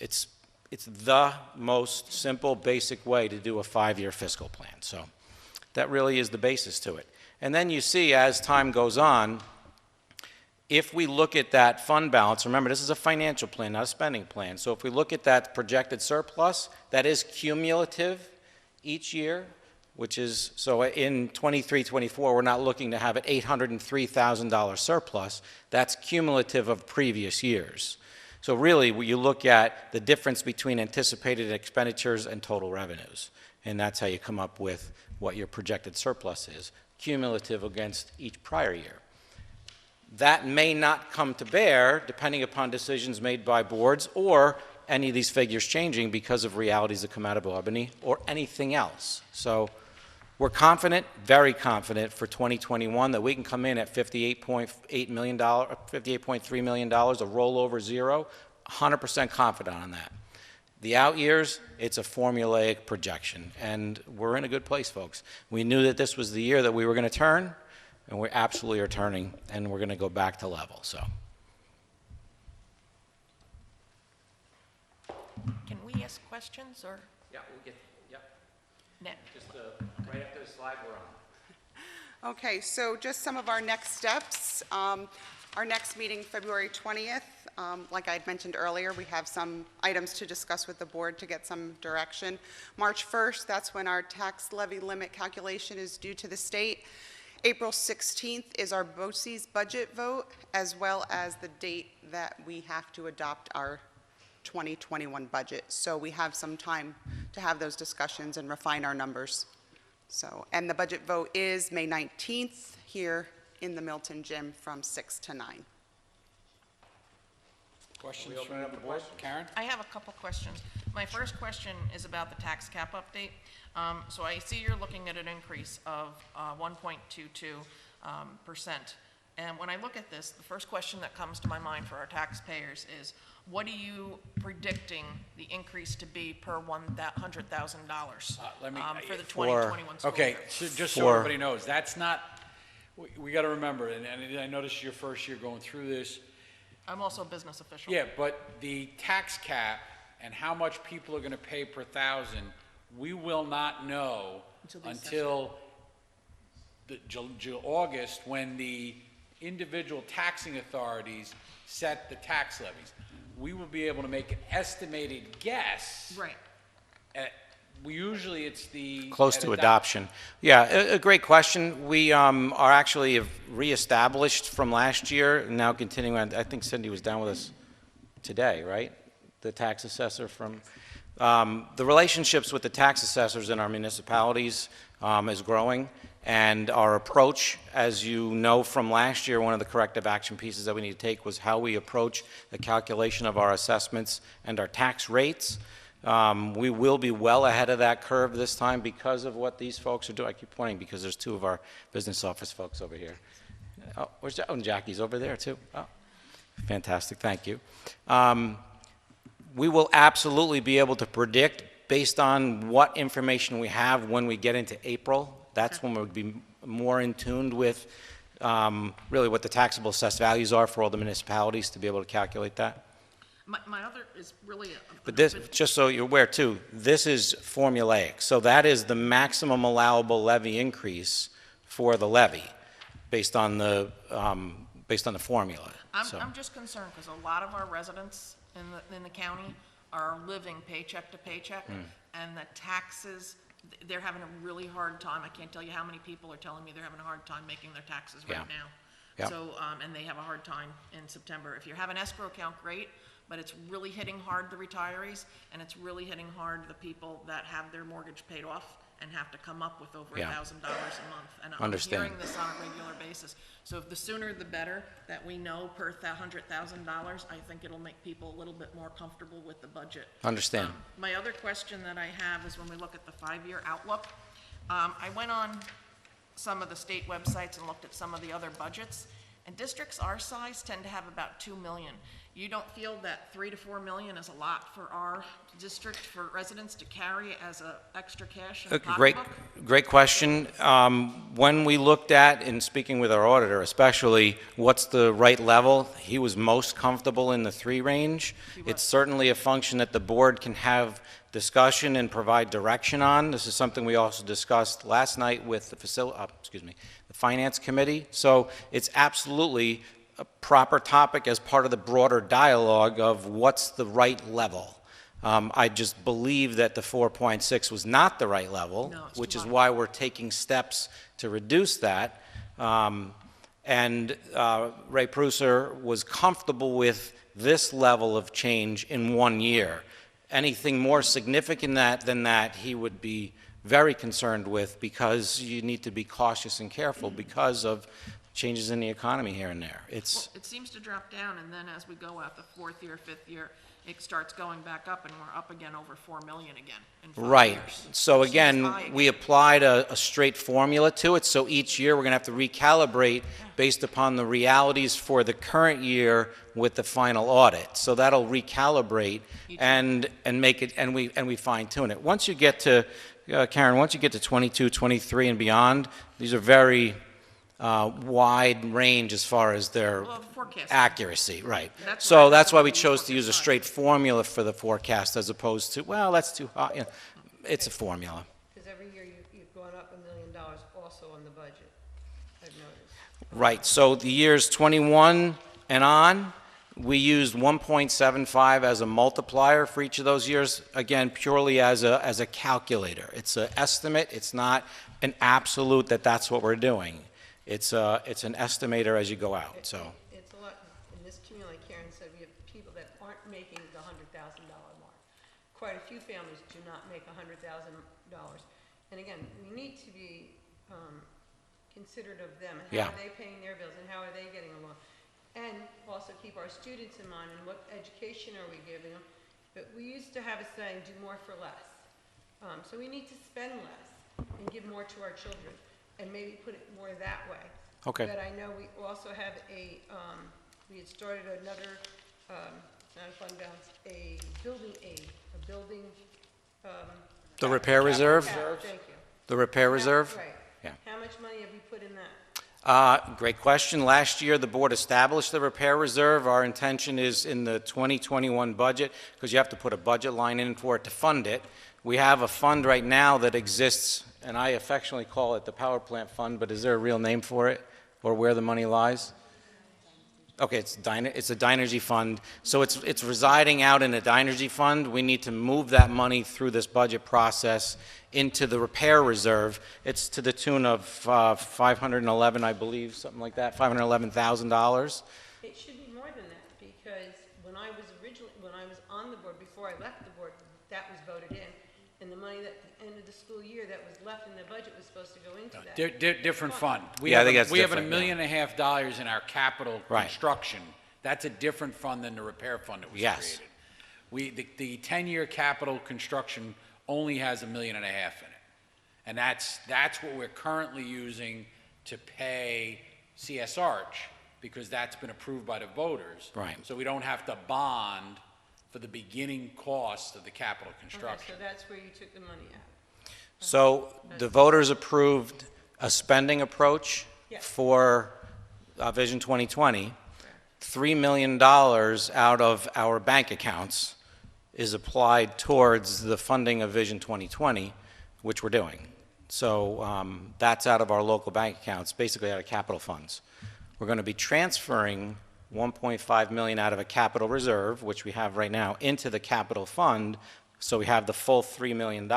the most simple, basic way to do a 5-year fiscal plan. So that really is the basis to it. And then you see, as time goes on, if we look at that fund balance, remember, this is a financial plan, not a spending plan. So if we look at that projected surplus, that is cumulative each year, which is, so in 23-24, we're not looking to have an $803,000 surplus. That's cumulative of previous years. So really, you look at the difference between anticipated expenditures and total revenues. And that's how you come up with what your projected surplus is, cumulative against each prior year. That may not come to bear depending upon decisions made by boards or any of these figures changing because of realities that come out of Albany or anything else. So we're confident, very confident for 2021 that we can come in at $58.8 million, $58.3 million, a rollover zero, 100% confident on that. The out years, it's a formulaic projection, and we're in a good place, folks. We knew that this was the year that we were going to turn, and we absolutely are turning, and we're going to go back to level. So, Can we ask questions, or? yeah, we'll get, yeah, Ned? just right after the slide we're on. Okay, so just some of our next steps. Our next meeting, February 20th, like I had mentioned earlier, we have some items to discuss with the board to get some direction. March 1st, that's when our tax levy limit calculation is due to the state. April 16th is our BOCES budget vote, as well as the date that we have to adopt our 2021 budget. So we have some time to have those discussions and refine our numbers. So, and the budget vote is May 19th here in the Milton Gym from 6 to 9. Questions We open from it up the for board? questions. Karen? I have a couple questions. My first question is about the tax cap update. So I see you're looking at an increase of 1.22%. And when I look at this, the first question that comes to my mind for our taxpayers is, what are you predicting the increase to be per $100,000 Let me- for the 2021 school Okay, year? so just so For- everybody knows, that's not, we got to remember, and I noticed your first year going through this. I'm also a business official. Yeah, but the tax cap and how much people are going to pay per thousand, we will not know Until the until August, when the individual taxing authorities set the tax levies. We will be able to make an estimated guess. Right. Usually it's the. Close at to adop- adoption. Yeah, a great question. We are actually have reestablished from last year, and now continuing on. I think Cindy was down with us today, right? The tax assessor from, the relationships with the tax assessors in our municipalities is growing, and our approach, as you know from last year, one of the corrective action pieces that we need to take was how we approach the calculation of our assessments and our tax rates. We will be well ahead of that curve this time because of what these folks are doing. I keep pointing because there's two of our business office folks over here. Oh, where's and Jackie's over there too. Oh, fantastic, thank you. We will absolutely be able to predict based on what information we have when we get into April. That's when we'll be more in tune with really what the taxable assessed values are for all the municipalities to be able to calculate that. My other is really But this, just so you're aware too, this is formulaic. So that is the maximum allowable levy increase for the levy based on the formula. So- I'm just concerned because a lot of our residents in the county are living paycheck to paycheck, and the taxes, they're having a really hard time. I can't tell you how many people are telling me they're having a hard time making their taxes right Yeah. now. Yeah. So, and they have a hard time in September. If you have an escrow account, great, but it's really hitting hard the retirees, and it's really hitting hard the people that have their mortgage paid off and have to come up with over Yeah. $1,000 a month. And I'm Understand. hearing this on a regular basis. So if the sooner the better that we know per $100,000, I think it'll make people a little bit more comfortable with the budget. Understand. My other question that I have is when we look at the five-year outlook, I went on some of the state websites and looked at some of the other budgets, and districts our size tend to have about 2 million. You don't feel that 3 to 4 million is a lot for our district, for residents to carry as a extra cash in the Great, pocketbook? great question. When we looked at, in speaking with our auditor especially, what's the right level, he was most comfortable in the 3 range. It's certainly a function that the board can have discussion and provide direction on. This is something we also discussed last night with the the Finance Committee. So it's absolutely a proper topic as part of the broader dialogue of what's the right level. I just believe that the 4.6 was not the right level, No, it's which too is high. why we're taking steps to reduce that. And Ray Pruser was comfortable with this level of change in 1 year. Anything more significant than that, he would be very concerned with, because you need to be cautious and careful because of changes in the economy here and there. It's, Well, it seems to drop down, and then as we go out the 4th year, 5th year, it starts going back up, and we're up again over 4 million again in 5 right. years. So Which seems high again, we applied a straight formula to it, so each year we're going to have to recalibrate based upon the realities for the current year with the final audit. So that'll recalibrate and make it, and we fine tune it. Once you get to, Karen, once you get to 22, 23 and beyond, these are very wide range as far as their Well, forecasting. accuracy, right. That's So why that's why we we chose to use a focus on. straight formula for the forecast as opposed to, well, that's too high. You know, it's a formula. Because every year you've gone up $1 million also on the budget, I've noticed. Right, so the years 21 and on, we used 1.75 as a multiplier for each of those years, again, purely as a calculator. It's an estimate, it's not an absolute that that's what we're doing. It's an estimator as you go out, so. It's a lot, in this community, like Karen said, we have people that aren't making the $100,000 mark. Quite a few families do not make $100,000. And again, we need to be considerate of them, and Yeah. how are they paying their bills, and how are they getting along? and also keep our students in mind and what education are we giving them. But we used to have a saying, do more for less. So we need to spend less and give more to our children, and maybe put it more that way. Okay. But I know we also have we had started another, not a fund balance, a building aid, a building, The repair reserve? thank you. The repair reserve? Right. Yeah. How much money have we put in that? Great question. Last year, the board established the repair reserve. Our intention is in the 2021 budget, because you have to put a budget line in for it to fund it. We have a fund right now that exists, and I affectionately call it the power plant fund, but is there a real name for it, or where the money lies? Okay, it's a Dynergy fund, so it's residing out in a Dynergy fund. We need to move that money through this budget process into the repair reserve. It's to the tune of 511, I believe, something like that, $511,000. It should be more than that, because when I was on the board, before I left the board, that was voted in. And the money that, at the end of the school year that was left in the budget was supposed to go into that. Different fund. Yeah, I think that's We have $1.5 different, million in our capital Right. construction. That's a different fund than the repair fund that was Yes. created. The 10-year capital construction only has $1.5 million in it. And that's what we're currently using to pay CS Arch, because that's been approved by the voters. Right. So we don't have to bond for the beginning cost of the capital Okay, construction. so that's where you took the money out. So the voters approved a spending approach Yeah. for Vision 2020. $3 million out of our bank accounts is applied towards the funding of Vision 2020, which we're doing. So that's out of our local bank accounts, basically out of capital funds. We're going to be transferring $1.5 million out of a capital reserve, which we have right now, into the capital fund, so we have the full $3 million,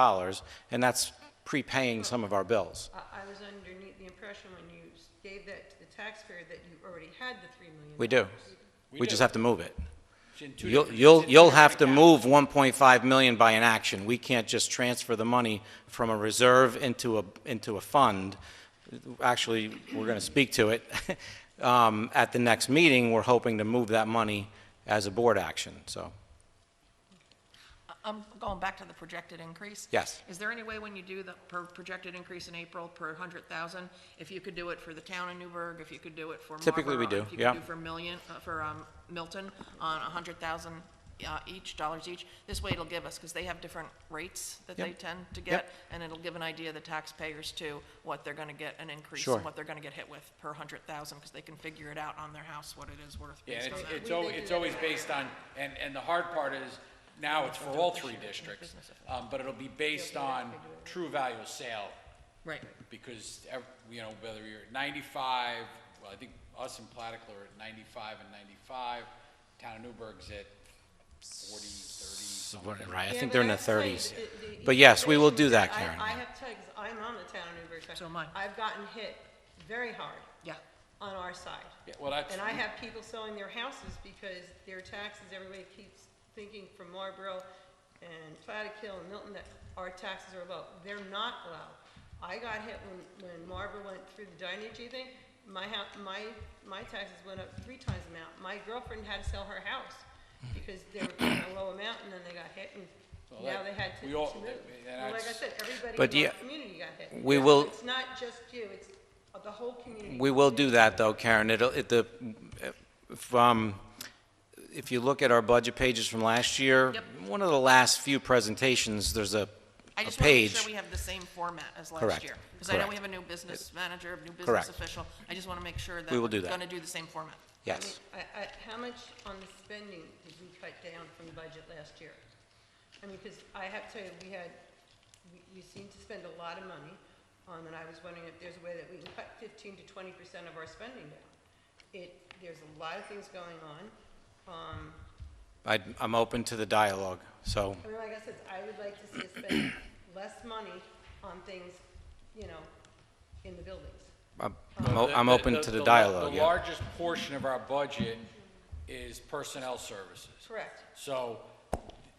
and that's prepaying some of our bills. I was underneath the impression when you gave that to the taxpayer that you already had the $3 million. We do. We just have to move it. It's in two You'll, different- you'll, it's in you'll two have to different move $1.5 million by an action. We can't just transfer the money from a reserve into a fund. Actually, we're going to speak to it. At the next meeting, we're hoping to move that money as a board action, so, I'm going back to the projected increase. yes. Is there any way when you do the projected increase in April per 100,000, if you could do it for the town of Newburgh, if you could do it for Typically we Marlborough, do, if you yeah. could do for Milton on 100,000 dollars each, this way it'll give us, because they have different rates that Yep. they tend to Yep. get, and it'll give an idea of the taxpayers too, what they're gonna get an increase Sure. and what they're gonna get hit with per 100,000, because they can figure it out on their house, what it is worth Yeah, based on that. it's always based on, and the hard part is, now it's for all three districts, but it'll be based on true value of sale, Right. because, whether you're at 95, well, I think us and Plattekill are at 95 and 95, town of Newburgh's at 40, 30, something. Right, I Yeah, think but they're in the I have to tell you, 30s. the But yes, we will do that, I- Karen. I have to tell you, 'cause I'm on the town of Newburgh side. So am I. I've gotten hit very hard Yeah. on our side. Yeah, well, that's. And I have people selling their houses because their taxes, everybody keeps thinking from Marlboro and Plattekill and Milton that our taxes are low. They're not low. I got hit when Marlboro went through the Dynegy thing. My taxes went up 3 times the amount. My girlfriend had to sell her house because they were paying a low amount, and then they got hit, and Well, now that- they had to we all- move. and Well, like I that's- said, everybody But in yeah, our community got hit. we will- It's not just you, it's the whole community. We will do that, though, Karen. If you look at our budget pages from last year, Yep. one of the last few presentations, there's a I just want to make page. sure we have the same format as last Correct. year. Because I know Correct. we have a new business manager, a new business Correct. official. I just want to make sure that We will we're do that. going to do the same format. Yes. How much on the spending did we cut down from the budget last year? I mean, because I have to tell you, we seem to spend a lot of money, and I was wondering if there's a way that we can cut 15 to 20% of our spending down. There's a lot of things going on. I'm open to the dialogue, so, I mean, like I said, I would like to see us spend less money on things, in the buildings. I'm open to the dialogue, The yeah. largest portion of our budget is personnel services. Correct. So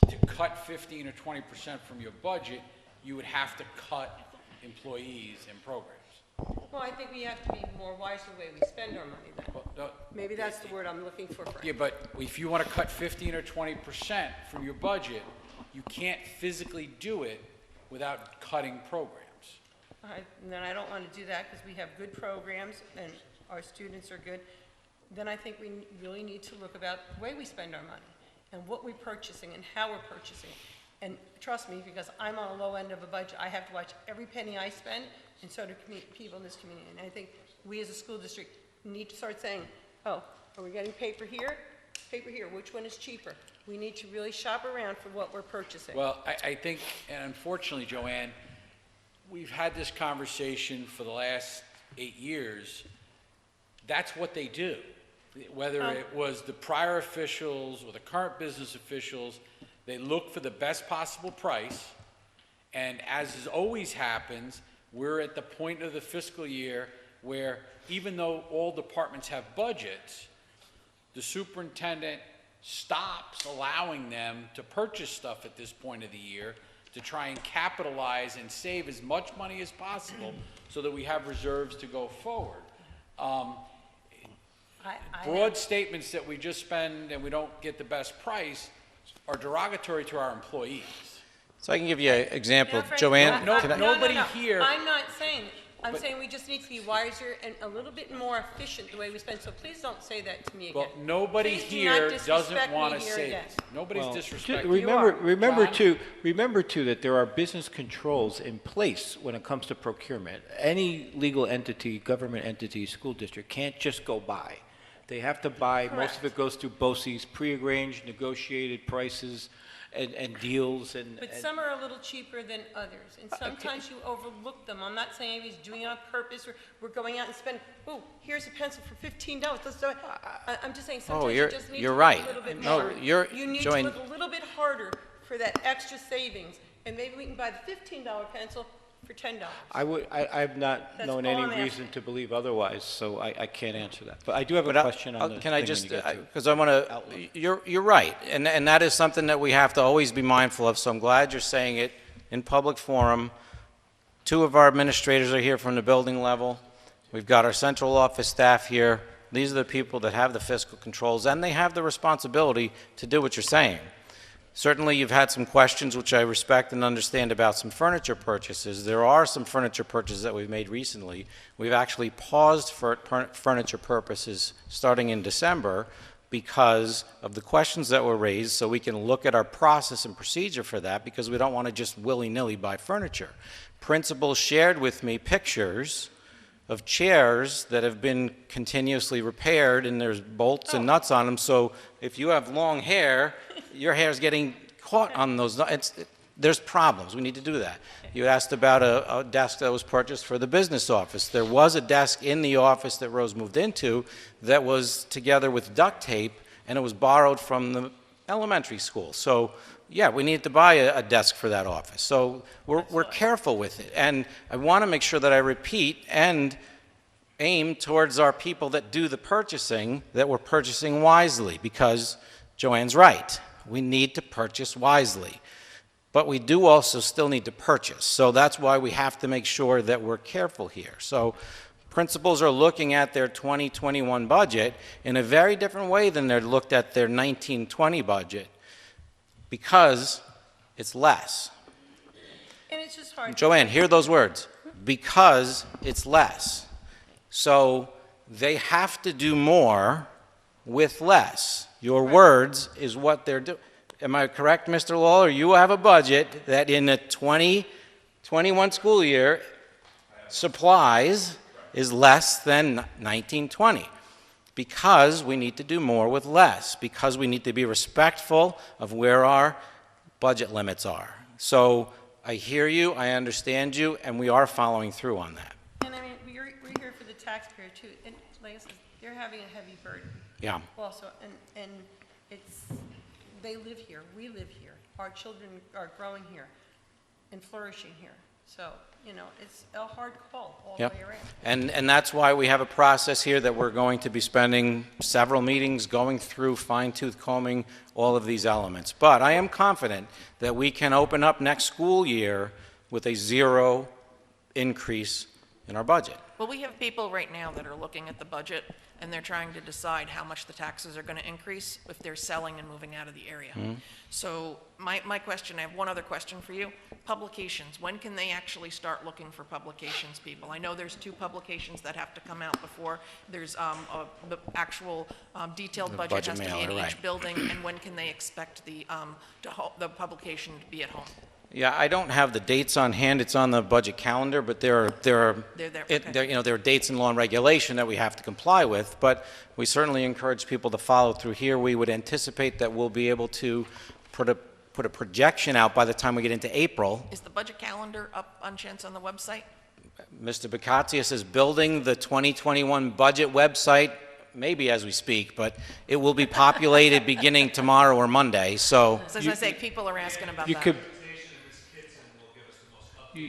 to cut 15 or 20% from your budget, you would have to cut employees and programs. Well, I think we have to be more wise the way we spend our money then. Well, no, Maybe that's the word I'm looking for, Frank. yeah, but if you want to cut 15 or 20% from your budget, you can't physically do it without cutting programs. And then I don't want to do that because we have good programs and our students are good. Then I think we really need to look about the way we spend our money and what we're purchasing and how we're purchasing. And trust me, because I'm on a low end of a budget, I have to watch every penny I spend, and so do people in this community. And I think we as a school district need to start saying, oh, are we getting paper here? Paper here, which one is cheaper? We need to really shop around for what we're purchasing. Well, I think, and unfortunately, Joanne, we've had this conversation for the last 8 years. That's what they do. Whether it was the prior officials or the current business officials, they look for the best possible price. And as always happens, we're at the point of the fiscal year where even though all departments have budgets, the superintendent stops allowing them to purchase stuff at this point of the year to try and capitalize and save as much money as possible so that we have reserves to go forward. Broad statements that we just spend and we don't get the best price are derogatory to our employees. So I can give you an example. Frank, Joanne, No, can I- nobody here- I'm not saying, I'm But- saying we just need to be wiser and a little bit more efficient the way we spend, so please don't say that to me again. Well, nobody Please do not here disrespect doesn't me want to here say again. this. Nobody's Well, disrespecting. Remember, John? remember too that there are business controls in place when it comes to procurement. Any legal entity, government entity, school district can't just go buy. They have to buy, most of Correct. it goes through BOCES, pre-arranged, negotiated prices and deals and. But some are a little cheaper than others, and sometimes you overlook them. I'm not saying he's doing it on purpose, or we're going out and spending, oh, here's a pencil for $15, let's do it. I'm just saying, sometimes you you're- just need to you're look right. a little bit No, harder. you're- You need to Joanne- look a little bit harder for that extra savings, and maybe we can buy the $15 pencil for $10. I've not That's known all any I'm asking. reason to believe otherwise, so I can't answer that. But I do have a But question on the can I thing when just, you get to it. because I want to, you're right, and that is something that we have to always be mindful of, so I'm glad you're saying it in public forum. 2 of our administrators are here from the building level. We've got our central office staff here. These are the people that have the fiscal controls, and they have the responsibility to do what you're saying. Certainly, you've had some questions, which I respect and understand, about some furniture purchases. There are some furniture purchases that we've made recently. We've actually paused for furniture purposes starting in December because of the questions that were raised, so we can look at our process and procedure for that, because we don't want to just willy-nilly buy furniture. Principals shared with me pictures of chairs that have been continuously repaired, and there's bolts and nuts on them, so if you have long hair, your hair's getting caught on those, there's problems, we need to do that. You asked about a desk that was purchased for the business office. There was a desk in the office that Rose moved into that was together with duct tape, and it was borrowed from the elementary school. So, yeah, we need to buy a desk for that office. So we're careful with it, and I want to make sure that I repeat and aim towards our people that do the purchasing, that we're purchasing wisely, because Joanne's right. We need to purchase wisely. But we do also still need to purchase. So that's why we have to make sure that we're careful here. So principals are looking at their 2021 budget in a very different way than they're looked at their 1920 budget, because it's less. And it's just hard. Joanne, hear those words. Because it's less. So they have to do more with less. Your words is what they're doing. Am I correct, Mr. Lawler? You have a budget that in the 2021 school year, supplies is less than 1920. Because we need to do more with less. Because we need to be respectful of where our budget limits are. So I hear you, I understand you, and we are following through on that. And I mean, we're here for the taxpayer too, and like I said, they're having a heavy burden Yeah. also, and it's, they live here, we live here, our children are growing here and flourishing here, so, you know, it's a hard call all the Yep. way around. And that's why we have a process here that we're going to be spending several meetings going through, fine-tooth combing all of these elements. But I am confident that we can open up next school year with a 0 increase in our budget. Well, we have people right now that are looking at the budget, and they're trying to decide how much the taxes are going to increase if they're selling and moving out of the area. So my question, I have one other question for you. Publications, when can they actually start looking for publications, people? I know there's 2 publications that have to come out before there's the actual detailed The budget budget has to be mailer, in each right. building, and when can they expect the publication to be at home? Yeah, I don't have the dates on hand. It's on the budget calendar, but there are They're there, okay. there are dates in law and regulation that we have to comply with. But we certainly encourage people to follow through here. We would anticipate that we'll be able to put a projection out by the time we get into April. Is the budget calendar up on chance on the website? Mr. Bakatsias is building the 2021 budget website, maybe as we speak, but it will be populated beginning tomorrow or Monday. So, So as I say, people are asking about You that. could,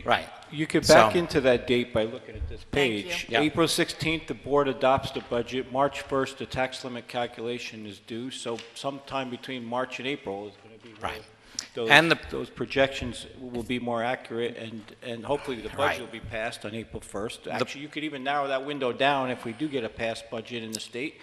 right. you could back So- into that date by looking at this Thank page. you. Yeah. April 16th, the board adopts the budget. March 1st, the tax limit calculation is due, so sometime between March and April is going to be Right. those, And those projections will be more accurate, and hopefully the Right. budget will be passed on April 1st. Actually, you could even narrow that window down if we do get a passed budget in the state.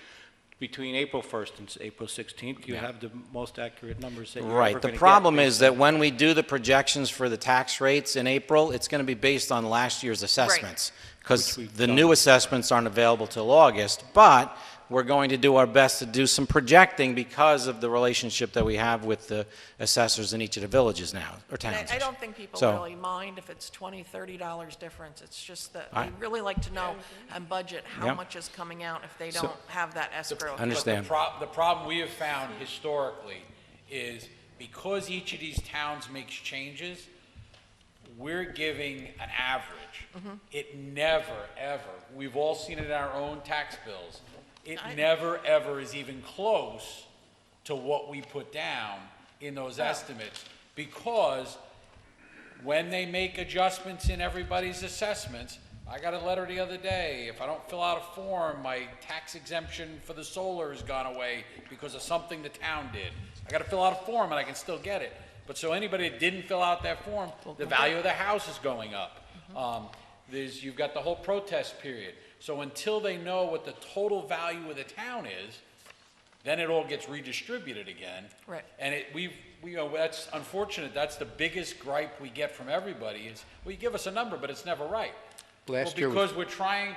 Between April 1st and April 16th, you Yeah. have the most accurate numbers that you're ever Right. going The to get. problem is that when we do the projections for the tax rates in April, it's going to be based on last year's assessments. Because Which we've the done. new assessments aren't available till August, but we're going to do our best to do some projecting because of the relationship that we have with the assessors in each of the villages now, or And towns. I don't think people So- really mind if it's $20, $30 difference. It's just that I- we really like to know and budget how Yep. much is coming out if they So- don't have that escrow. Understand. But the problem we have found historically is because each of these towns makes changes, we're giving an average. It never, ever, we've all seen it in our own tax bills, it never, ever is even close to what we put down in those estimates, because when they make adjustments in everybody's assessments, I got a letter the other day, if I don't fill out a form, my tax exemption for the solar has gone away because of something the town did. I gotta fill out a form and I can still get it. But so anybody that didn't fill out that form, the value of the house is going up. You've got the whole protest period. So until they know what the total value of the town is, then it all gets redistributed again. Right. And that's unfortunate, that's the biggest gripe we get from everybody is, well, you give us a number, but it's never right. Last Well, year was-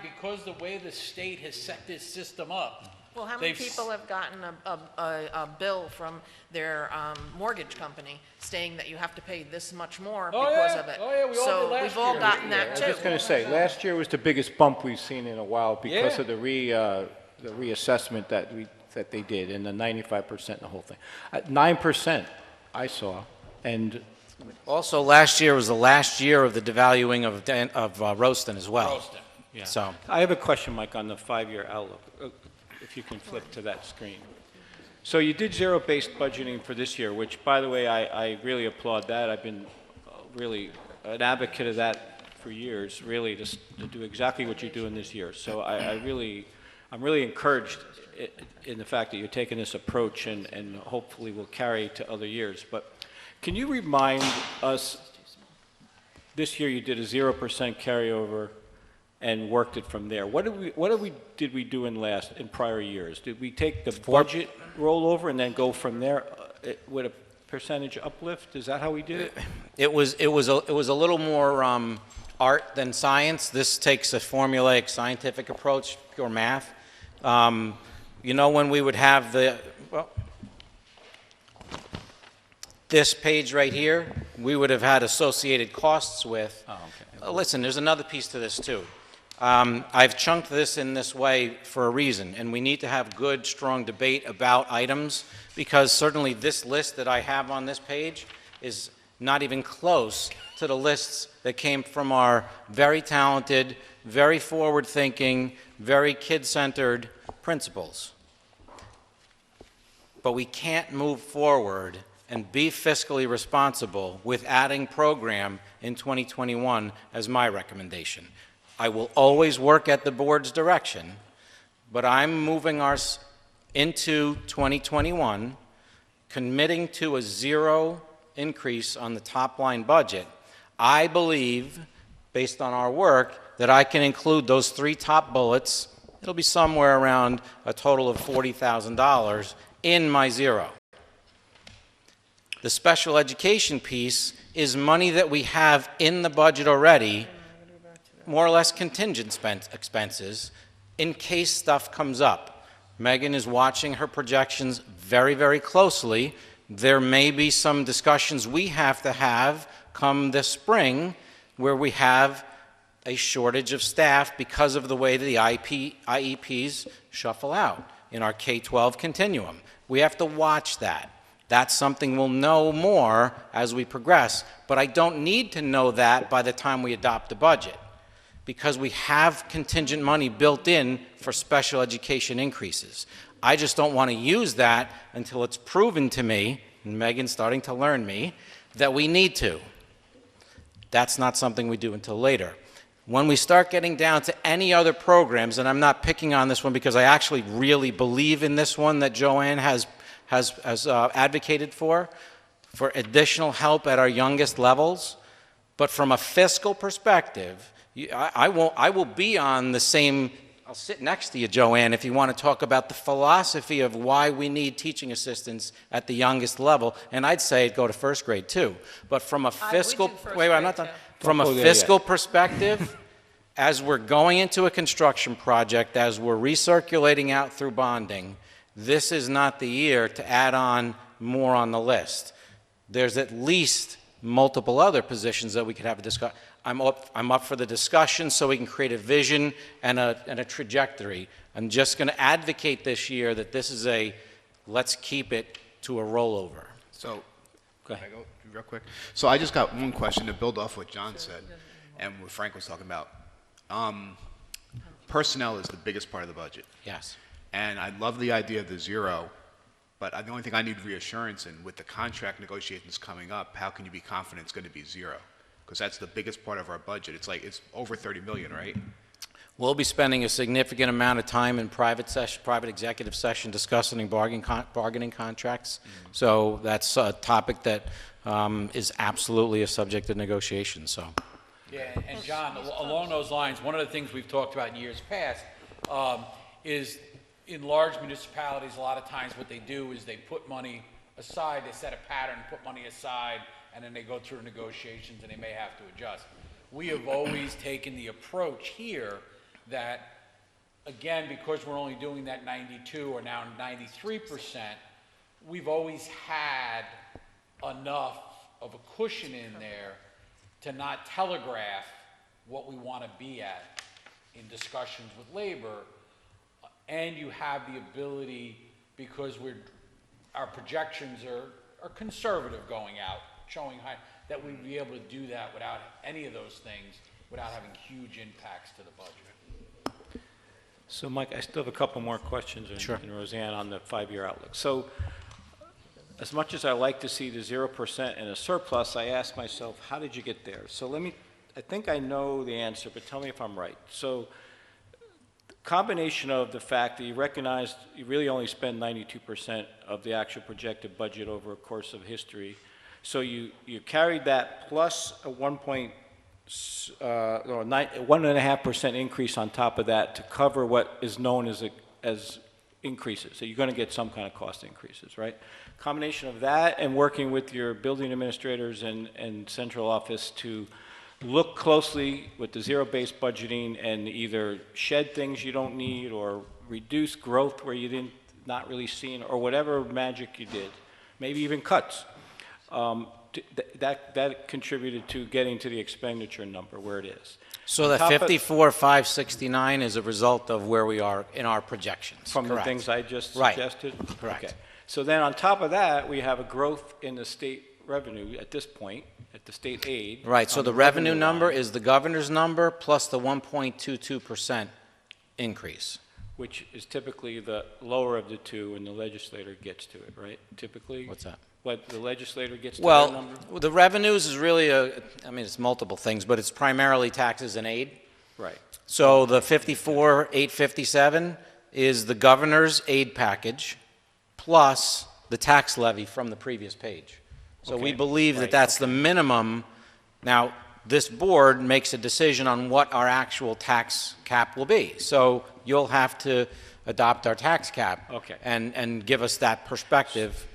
because the way the state has set this system up. Well, how many they've people have gotten a bill from their mortgage company stating that you have to pay this much more Oh, because yeah. of it? Oh, yeah, we all did last So we've all year. gotten I that was too. just going to say, last year was the biggest bump we've seen in a while because Yeah. of the reassessment that they did, and the 95% and the whole thing. 9% I saw, and Also, last year was the last year of the devaluing of Roaston as well. Roaston. So, I have a question, Mike, on the 5-year outlook, if you can flip to that screen. So you did zero-based budgeting for this year, which, by the way, I really applaud that. I've been really an advocate of that for years, really, to do exactly what you're doing this year. So I'm really encouraged in the fact that you're taking this approach and hopefully will carry to other years. But can you remind us, this year you did a 0% carryover and worked it from there. What did we do in prior years? Did we take the budget rollover and then go from there with a percentage uplift? Is that how we did it? it was a little more art than science. This takes a formulaic scientific approach, pure math. You know, when we would have this page right here, we would have had associated costs with. Oh, okay. Listen, there's another piece to this too. I've chunked this in this way for a reason, and we need to have good, strong debate about items, because certainly this list that I have on this page is not even close to the lists that came from our very talented, very forward-thinking, very kid-centered principals. But we can't move forward and be fiscally responsible with adding program in 2021 as my recommendation. I will always work at the board's direction, but I'm moving us into 2021, committing to a zero increase on the top line budget. I believe, based on our work, that I can include those 3 top bullets. It'll be somewhere around a total of $40,000 in my zero. The special education piece is money that we have in the budget already, more or less contingent expenses, in case stuff comes up. Megan is watching her projections very, very closely. There may be some discussions we have to have come this spring where we have a shortage of staff because of the way the IEPs shuffle out in our K-12 continuum. We have to watch that. That's something we'll know more as we progress, but I don't need to know that by the time we adopt the budget, because we have contingent money built in for special education increases. I just don't want to use that until it's proven to me, and Megan's starting to learn me, that we need to. That's not something we do until later. When we start getting down to any other programs, and I'm not picking on this one because I actually really believe in this one that Joanne has advocated for additional help at our youngest levels, but from a fiscal perspective, I will be on the same, I'll sit next to you, Joanne, if you want to talk about the philosophy of why we need teaching assistants at the youngest level, and I'd say go to first grade too. But from a fiscal, wait, I'm not done. From a fiscal perspective, as we're going into a construction project, as we're recirculating out through bonding, this is not the year to add on more on the list. There's at least multiple other positions that we could have a discussion. I'm up for the discussion so we can create a vision and a trajectory. I'm just going to advocate this year that this is a let's keep it to a rollover. So, Go ahead. can I go real quick? So I just got one question to build off what John said and what Frank was talking about. Personnel is the biggest part of the budget. Yes. And I love the idea of the zero, but the only thing I need reassurance in, with the contract negotiations coming up, how can you be confident it's going to be zero? Because that's the biggest part of our budget. It's over 30 million, right? We'll be spending a significant amount of time in private executive session discussing bargaining contracts. So that's a topic that is absolutely a subject of negotiation, so. Yeah, and John, along those lines, one of the things we've talked about in years past is in large municipalities, a lot of times what they do is they put money aside, they set a pattern, put money aside, and then they go through negotiations and they may have to adjust. We have always taken the approach here that, again, because we're only doing that 92 or now 93%, we've always had enough of a cushion in there to not telegraph what we want to be at in discussions with labor. And you have the ability, because our projections are conservative going out, showing high, that we'd be able to do that without any of those things, without having huge impacts to the budget. So, Mike, I still have a couple more questions, and Roseanne, on the 5-year outlook. So, as much as I like to see the 0% and a surplus, I ask myself, how did you get there? So I think I know the answer, but tell me if I'm right. So, combination of the fact that you recognize you really only spend 92% of the actual projected budget over a course of history. So you carried that plus a 1.5% increase on top of that to cover what is known as increases. So you're going to get some kind of cost increases, right? Combination of that and working with your building administrators and central office to look closely with the zero-based budgeting and either shed things you don't need or reduce growth where you not really seen, or whatever magic you did, maybe even cuts. That contributed to getting to the expenditure number where it is. So the 54,569 is a result of where we are in our projections. From Correct. the things I just Right. suggested? Correct. Okay. So then on top of that, we have a growth in the state revenue at this point, at the state aid. Right, so on the revenue number line, is the governor's number plus the 1.22% increase. which is typically the lower of the two, and the legislator gets to it, right? Typically? What's that? What, the legislator gets to their Well, number? the revenues is really it's multiple things, but it's primarily taxes and aid. Right. So the 54,857 is the governor's aid package plus the tax levy from the previous page. So we Okay, believe that right, that's the minimum. Now, this board makes a decision on what our actual tax cap will be. So you'll have to adopt our tax cap. Okay. And give us that perspective.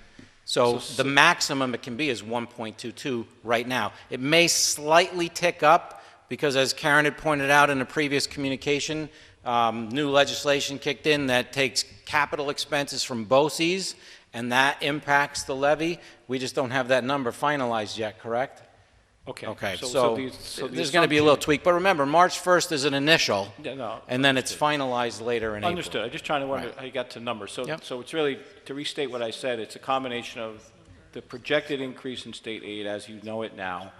So the maximum it can be is 1.22 right now. It may slightly tick up because, as Karen had pointed out in a previous communication, new legislation kicked in that takes capital expenses from BOCES, and that impacts the levy. We just don't have that number finalized yet, correct? Okay. Okay, the- so the there's going to be a little assumption- tweak. But remember, March 1st is an initial, Yeah, no, and then it's finalized later in April. Understood. I'm just trying to wonder Right. how you got to numbers. So, Yep. so it's really, to restate what I said, it's a combination of the projected increase in state aid as you know it now,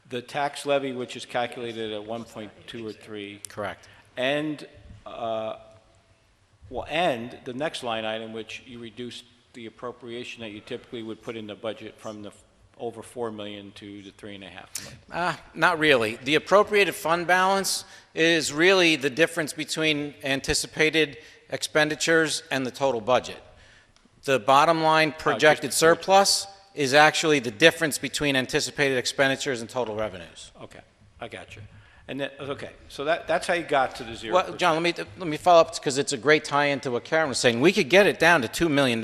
the tax levy, which is calculated at 1.2 or 3, Correct. and, and the next line item, which you reduced the appropriation that you typically would put in the budget from the over 4 million to the 3.5 million. Not really. The appropriated fund balance is really the difference between anticipated expenditures and the total budget. The bottom line projected surplus is actually the difference between anticipated expenditures and total revenues. Okay, I got you. And then, okay, so that's how you got to the 0%. Well, John, let me follow up because it's a great tie into what Karen was saying. We could get it down to $2 million.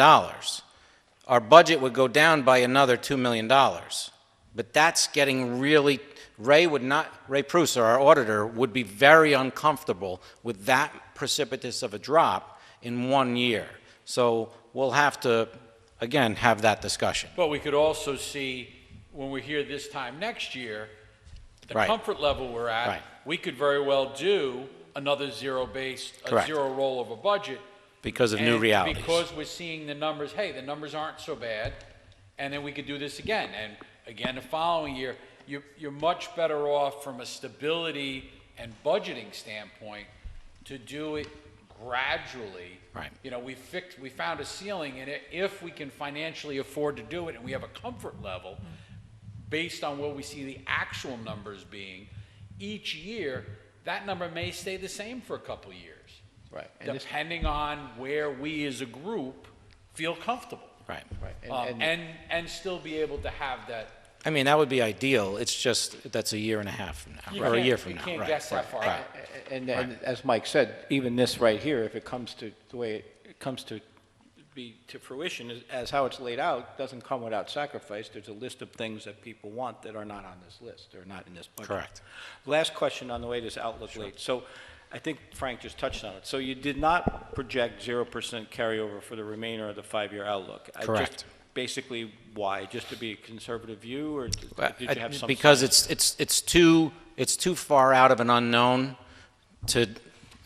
Our budget would go down by another $2 million. But that's getting really, Ray Prusa, our auditor, would be very uncomfortable with that precipitous of a drop in 1 year. So we'll have to, again, have that discussion. But we could also see, when we're here this time next year, the Right. comfort level we're at, Right. we could very well do another zero-based, a Correct. zero roll of a budget. Because of new And realities. because we're seeing the numbers, hey, the numbers aren't so bad, and then we could do this again. And again, the following year, you're much better off from a stability and budgeting standpoint to do it gradually. Right. You know, we found a ceiling in it. If we can financially afford to do it and we have a comfort level, based on what we see the actual numbers being, each year, that number may stay the same for a couple of years. Right. Depending on where we as a group feel comfortable. Right. Right. And still be able to have that. I mean, that would be ideal. It's just, that's a year and a half from now, or a year from now. You can't Right. guess that far out. And as Mike said, even this right here, if it comes to the way it comes to be to fruition, as how it's laid out, doesn't come without sacrifice. There's a list of things that people want that are not on this list, or not in this budget. Correct. Last question on the way this outlook late. So I think Frank just touched on it. So you did not project 0% carryover for the remainder of the 5-year outlook. Correct. Basically, why? Just to be a conservative view, or did you have some? Because sense? it's too far out of an unknown to,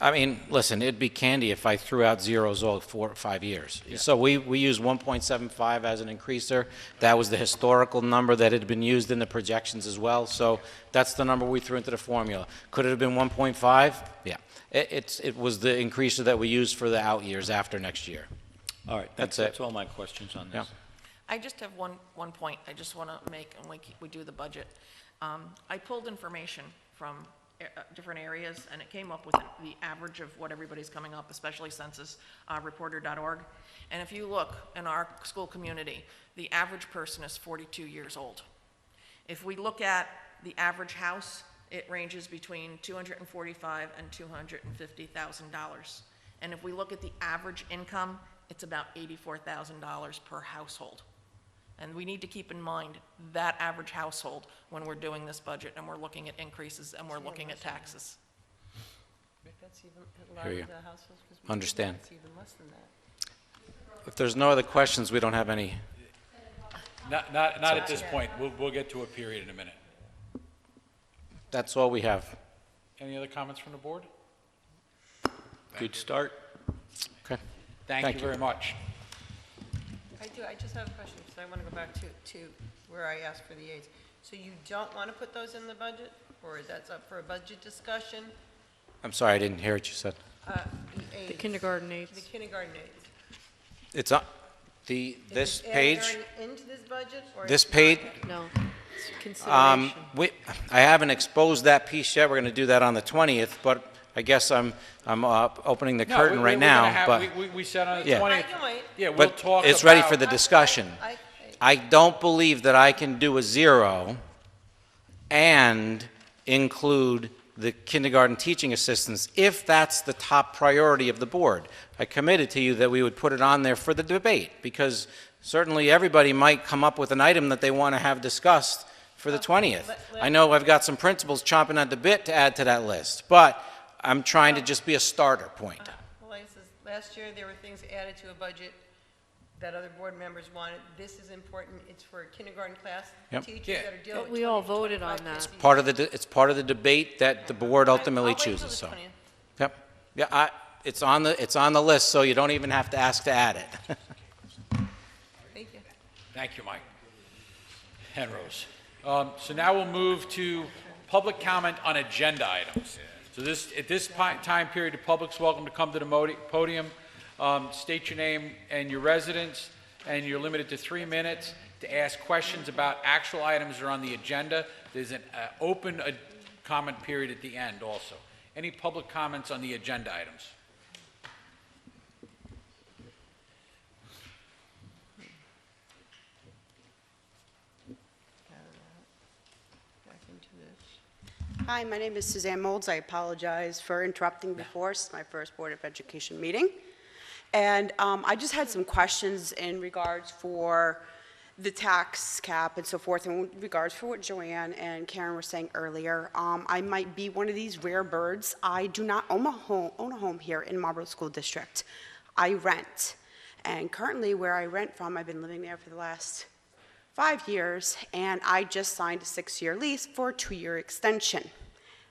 I mean, listen, it'd be candy if I threw out zeros all 4 or 5 years. So we use 1.75 as an increaser. That was the historical number that had been used in the projections as well. So that's the number we threw into the formula. Could it have been 1.5? Yeah. It was the increaser that we used for the out years after next year. All right, That's it. that's all my questions on this. I just have one point I just want to make, and we do the budget. I pulled information from different areas, and it came up with the average of what everybody's coming up, especially censusreporter.org. And if you look in our school community, the average person is 42 years old. If we look at the average house, it ranges between $245,000 and $250,000. And if we look at the average income, it's about $84,000 per household. And we need to keep in mind that average household when we're doing this budget and we're looking at increases and we're looking at taxes. That's even, a lot Hear of you. the households, 'cause we do Understand. that, it's even less than that. If there's no other questions, we don't have any. Not at this point. We'll get to a period in a minute. That's all we have. Any other comments from the board? Good start. Okay. Thank Thank you you. very much. I just have a question, because I want to go back to where I asked for the aides. So you don't want to put those in the budget, or that's up for a budget discussion? I'm sorry, I didn't hear what you said. The aides, Kindergarten aides. the kindergarten aides. It's on, this Is it page, added into this budget, or? this it's page, not? No, it's consideration. I haven't exposed that piece yet. We're going to do that on the 20th, but I guess I'm opening the No, curtain right now, but, we said on the Yeah. 20th. I can wait. Yeah, we'll but talk it's ready for about- the discussion. I- I don't believe that I can do a zero and include the kindergarten teaching assistants, if that's the top priority of the board. I committed to you that we would put it on there for the debate, because certainly everybody might come up with an item that they want to have discussed for the 20th. I know I've got some principals chomping at the bit to add to that list, but I'm trying to just be a starter point. Well, like I says, last year, there were things added to a budget that other board members wanted. This is important. It's for a kindergarten class. Yep. Teachers Yeah. that are dealing But with we all 20, voted on 25, that. 50. It's part of the debate that the board ultimately I'll wait till chooses, the so. 20th. Yep. Yeah, it's on the list, so you don't even have to ask to add it. Thank you. Thank you, Mike. Henrose. So now we'll move to public comment on agenda items. So at this time period, the public's welcome to come to the podium, state your name and your residence, and you're limited to 3 minutes to ask questions about actual items that are on the agenda. There's an open comment period at the end also. Any public comments on the agenda items? Back into this. Hi, my name is Suzanne Molds. I apologize for interrupting before. It's my first Board of Education meeting. And I just had some questions in regards for the tax cap and so forth, in regards for what Joanne and Karen were saying earlier. I might be one of these rare birds. I do not own a home here in Marlborough School District. I rent. And currently where I rent from, I've been living there for the last 5 years, and I just signed a 6-year lease for a 2-year extension.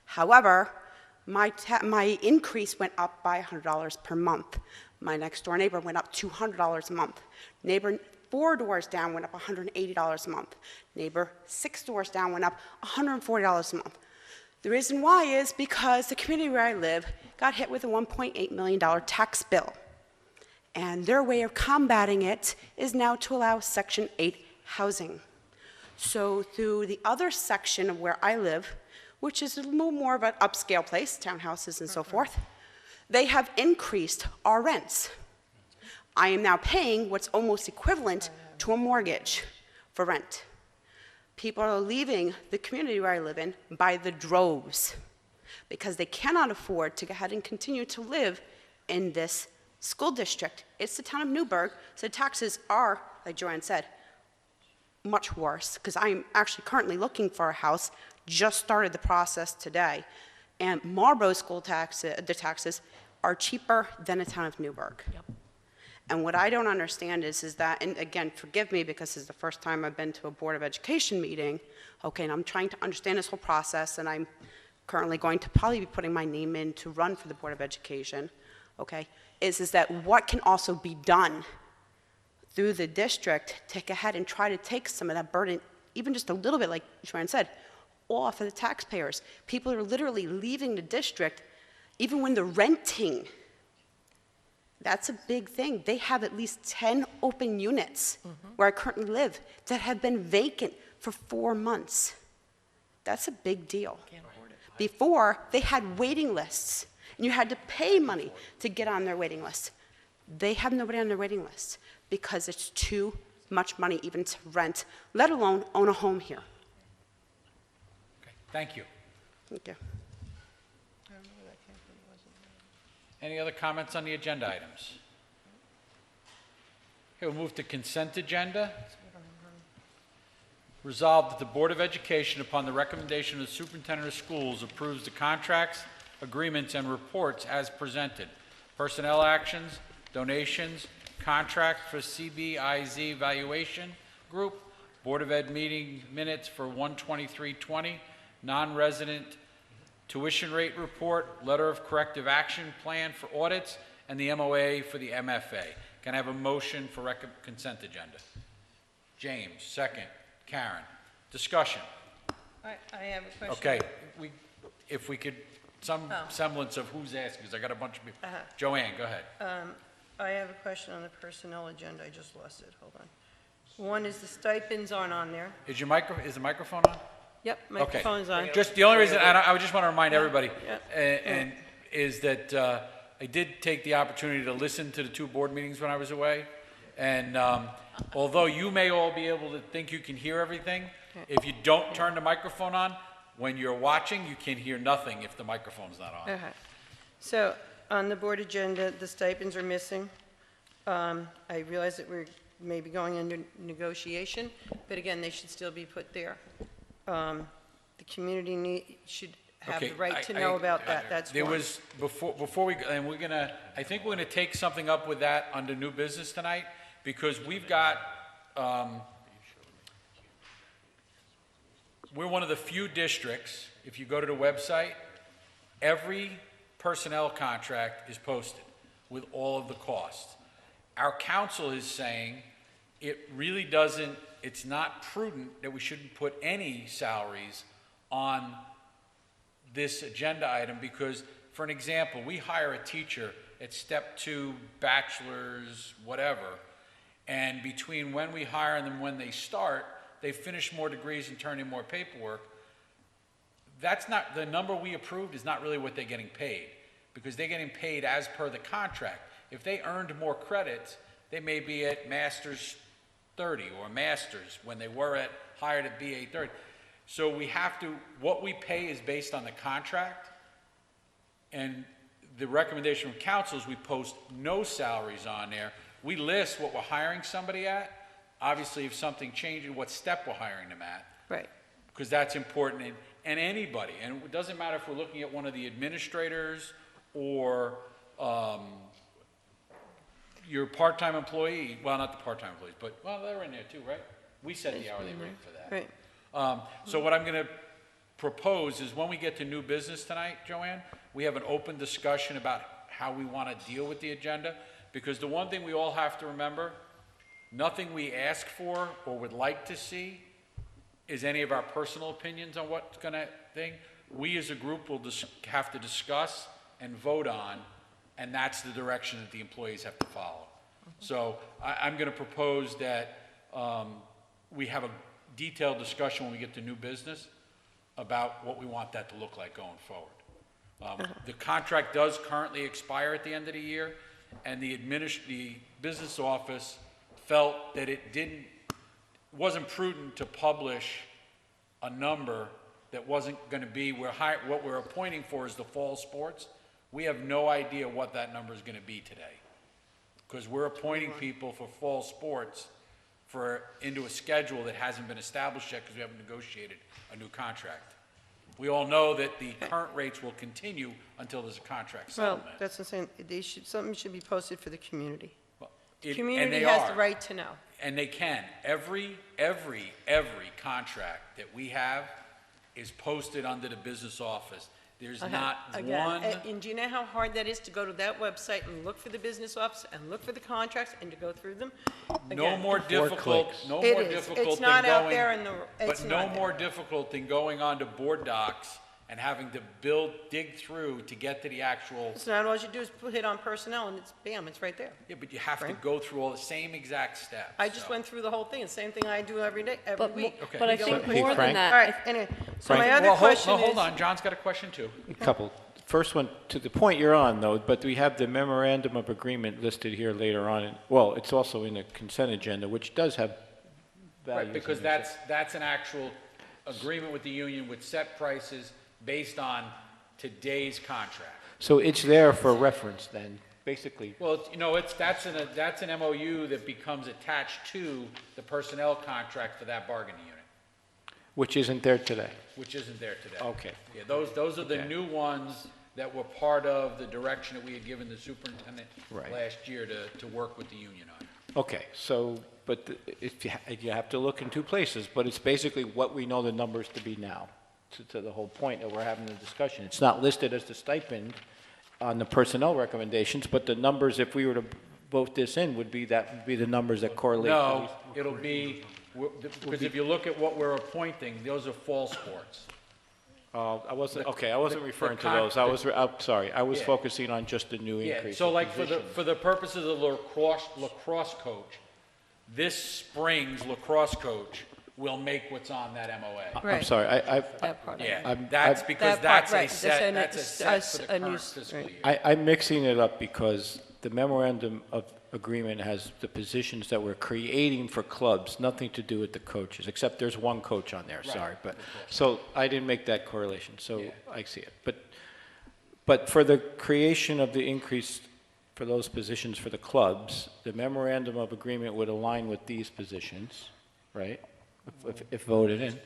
However, my increase went up by $100 per month. My next door neighbor went up $200 a month. Neighbor 4 doors down went up $180 a month. Neighbor 6 doors down went up $140 a month. The reason why is because the community where I live got hit with a $1.8 million tax bill. And their way of combating it is now to allow Section 8 housing. So through the other section of where I live, which is a little more of an upscale place, townhouses and so forth, they have increased our rents. I am now paying what's almost equivalent to a mortgage for rent. People are leaving the community where I live in by the droves because they cannot afford to go ahead and continue to live in this school district. It's the town of Newburgh, so taxes are, like Joanne said, much worse, because I'm actually currently looking for a house, just started the process today, and Marlborough school taxes, the taxes are cheaper than the town of Newburgh. Yep. And what I don't understand is that, and again, forgive me because this is the first time I've been to a Board of Education meeting, okay, and I'm trying to understand this whole process, and I'm currently going to probably be putting my name in to run for the Board of Education, okay, is that what can also be done through the district to go ahead and try to take some of that burden, even just a little bit, like Joanne said, off of the taxpayers. People are literally leaving the district, even when they're renting. That's a big thing. They have at least 10 open units where I currently live that have been vacant for 4 months. That's a big deal. Can't afford it. Before, they had waiting lists, and you had to pay money to get on their waiting list. They have nobody on their waiting list because it's too much money even to rent, let alone own a home here. Okay, thank you. Thank you. Any other comments on the agenda items? Okay, we'll move to consent agenda. Resolved that the Board of Education, upon the recommendation of the Superintendent of Schools, approves the contracts, agreements, and reports as presented. Personnel actions, donations, contract for CBIZ Evaluation Group, Board of Ed meeting minutes for 1/23/20, non-resident tuition rate report, letter of corrective action plan for audits, and the MOA for the MFA. Can I have a motion for consent agenda? James, second. Karen. Discussion. I have a question. Okay, if we could, some semblance of who's asking, because I got a bunch of people. Joanne, go ahead. I have a question on the personnel agenda. I just lost it. Hold on. One is the stipends aren't on there. Is the microphone on? Yep, Okay. microphone's on. Just the only reason, and I would just want to remind everybody, yeah. and is that I did take the opportunity to listen to the 2 board meetings when I was away, and although you may all be able to think you can hear everything, if you don't turn the microphone on, When you're watching, you can hear nothing if the microphone's not on. Okay. So on the board agenda, the stipends are missing. I realize that we're maybe going into negotiation, but again, they should still be put there. The community should have the Okay, right to know about that, that's There one. was, before we, and we're gonna, I think we're gonna take something up with that under new business tonight, because we've got, we're one of the few districts, if you go to the website, every personnel contract is posted with all of the costs. Our council is saying it really doesn't, it's not prudent that we shouldn't put any salaries on this agenda item because, for an example, we hire a teacher at step 2, bachelor's, whatever, and between when we hire them and when they start, they finish more degrees and turn in more paperwork. That's not, the number we approved is not really what they're getting paid, because they're getting paid as per the contract. If they earned more credits, they may be at master's 30 or master's when they were hired at BA 30. So we have to, what we pay is based on the contract, and the recommendation from council is we post no salaries on there. We list what we're hiring somebody at, obviously if something changes, what step we're hiring them at, Right. because that's important, and anybody, and it doesn't matter if we're looking at one of the administrators or your part-time employee, well, not the part-time employees, but, well, they're in there too, right? We set the hourly rate for that. Right. So what I'm going to propose is when we get to new business tonight, Joanne, we have an open discussion about how we want to deal with the agenda, because the one thing we all have to remember, nothing we ask for or would like to see is any of our personal opinions on what's going to thing. We as a group will have to discuss and vote on, and that's the direction that the employees have to follow. So I'm going to propose that we have a detailed discussion when we get to new business about what we want that to look like going forward. The contract does currently expire at the end of the year, and the business office felt that it wasn't prudent to publish a number that wasn't going to be, what we're appointing for is the fall sports. We have no idea what that number is going to be today, because we're appointing people for fall sports into a schedule that hasn't been established yet because we haven't negotiated a new contract. We all know that the current rates will continue until there's a contract Well, settlement. that's what I'm saying, something should be posted for the community. Well, The and community they has are. the right to know. And they can. Every contract that we have is posted under the business office. There's Okay. not Again, one. And do you know how hard that is to go to that website and look for the business office and look for the contracts and to go through them? No Again, more difficult, clicks. no It more is. difficult It's than not out going, there in the, but it's no not more there. difficult than going on to board docs and having to dig through to get to the actual, It's not, all you do is hit on personnel and it's, bam, it's right there. yeah, but you have to Right. go through all the same exact steps. I just so. went through the whole thing, the same thing I do every day, every But, week. Okay. but I So, think hey, more than Frank? that. All right, anyway, so Frank- my other Well, question is. hold on, John's got a question too. A couple. First one, to the point you're on, though, but we have the memorandum of agreement listed here later on. Well, it's also in the consent agenda, which does have values. Right, because in there. that's an actual agreement with the union with set prices based on today's contract. So it's there for reference, then, basically. Well, that's an MOU that becomes attached to the personnel contract for that bargaining unit, Which isn't there today. which isn't there today. Okay. Yeah, those are the Okay. new ones that were part of the direction that we had given the superintendent Right. last year to work with the union on. Okay, so, but if you have to look in two places, but it's basically what we know the numbers to be now, to the whole point that we're having the discussion. It's not listed as the stipend on the personnel recommendations, but the numbers, if we were to vote this in, would be the numbers that correlate to No, these. it'll be, because if you look at what we're appointing, those are fall sports. I wasn't the referring to con- those. I'm sorry, I was Yeah. focusing on just the new Yeah, increase. so of like positions. for the purposes of lacrosse coach, this spring's lacrosse coach will make what's on that MOA. I'm Right. sorry, That part. Yeah, I'm- that's I've- because That part, that's right, a that's set, an- that's a set for the a new current s- fiscal right. year. I'm mixing it up because the memorandum of agreement has the positions that we're creating for clubs, nothing to do with the coaches, except there's one coach on there, sorry. But, so I didn't make that correlation, so I see it. But for the creation of the increase for those positions for the clubs, the memorandum of agreement would align with these positions, right? If voted in.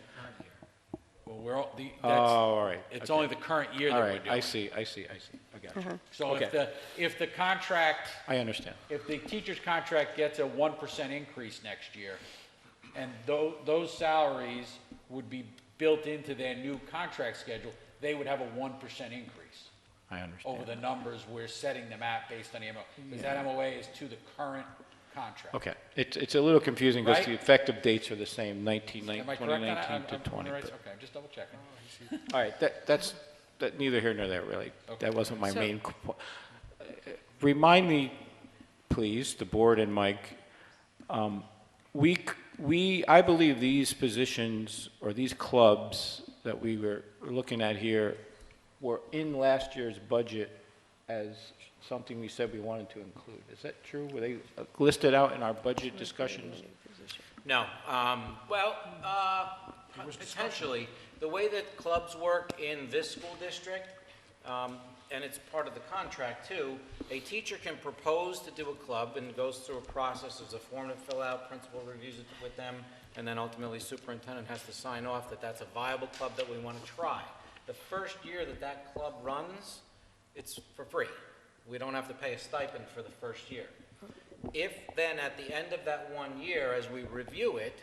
Well, we're, Oh, that's, all right. it's okay. only the current year that All we're right, doing. I see. I got you. So Okay. if the contract, I understand. if the teacher's contract gets a 1% increase next year, and those salaries would be built into their new contract schedule, they would have a 1% increase I understand. over the numbers we're setting them at based on the MOA. Because that MOA is to the current contract. Okay, it's a little confusing because Right? the effective dates are the same, Am I correct on that? 2019 to I'm 20. right? but- Okay, I'm just double checking. All right, that's neither here nor there, really. Okay. That wasn't my So- main point. Remind me, please, the board and Mike, I believe these positions or these clubs that we were looking at here were in last year's budget as something we said we wanted to include. Is that true? Were they listed out in our budget discussions? No, potentially, the way that clubs work in this school district, and it's part of the contract too, a teacher can propose to do a club and goes through a process, there's a form to fill out, principal reviews it with them, and then ultimately superintendent has to sign off that that's a viable club that we want to try. The first year that that club runs, it's for free. We don't have to pay a stipend for the first year. If then at the end of that 1 year, as we review it,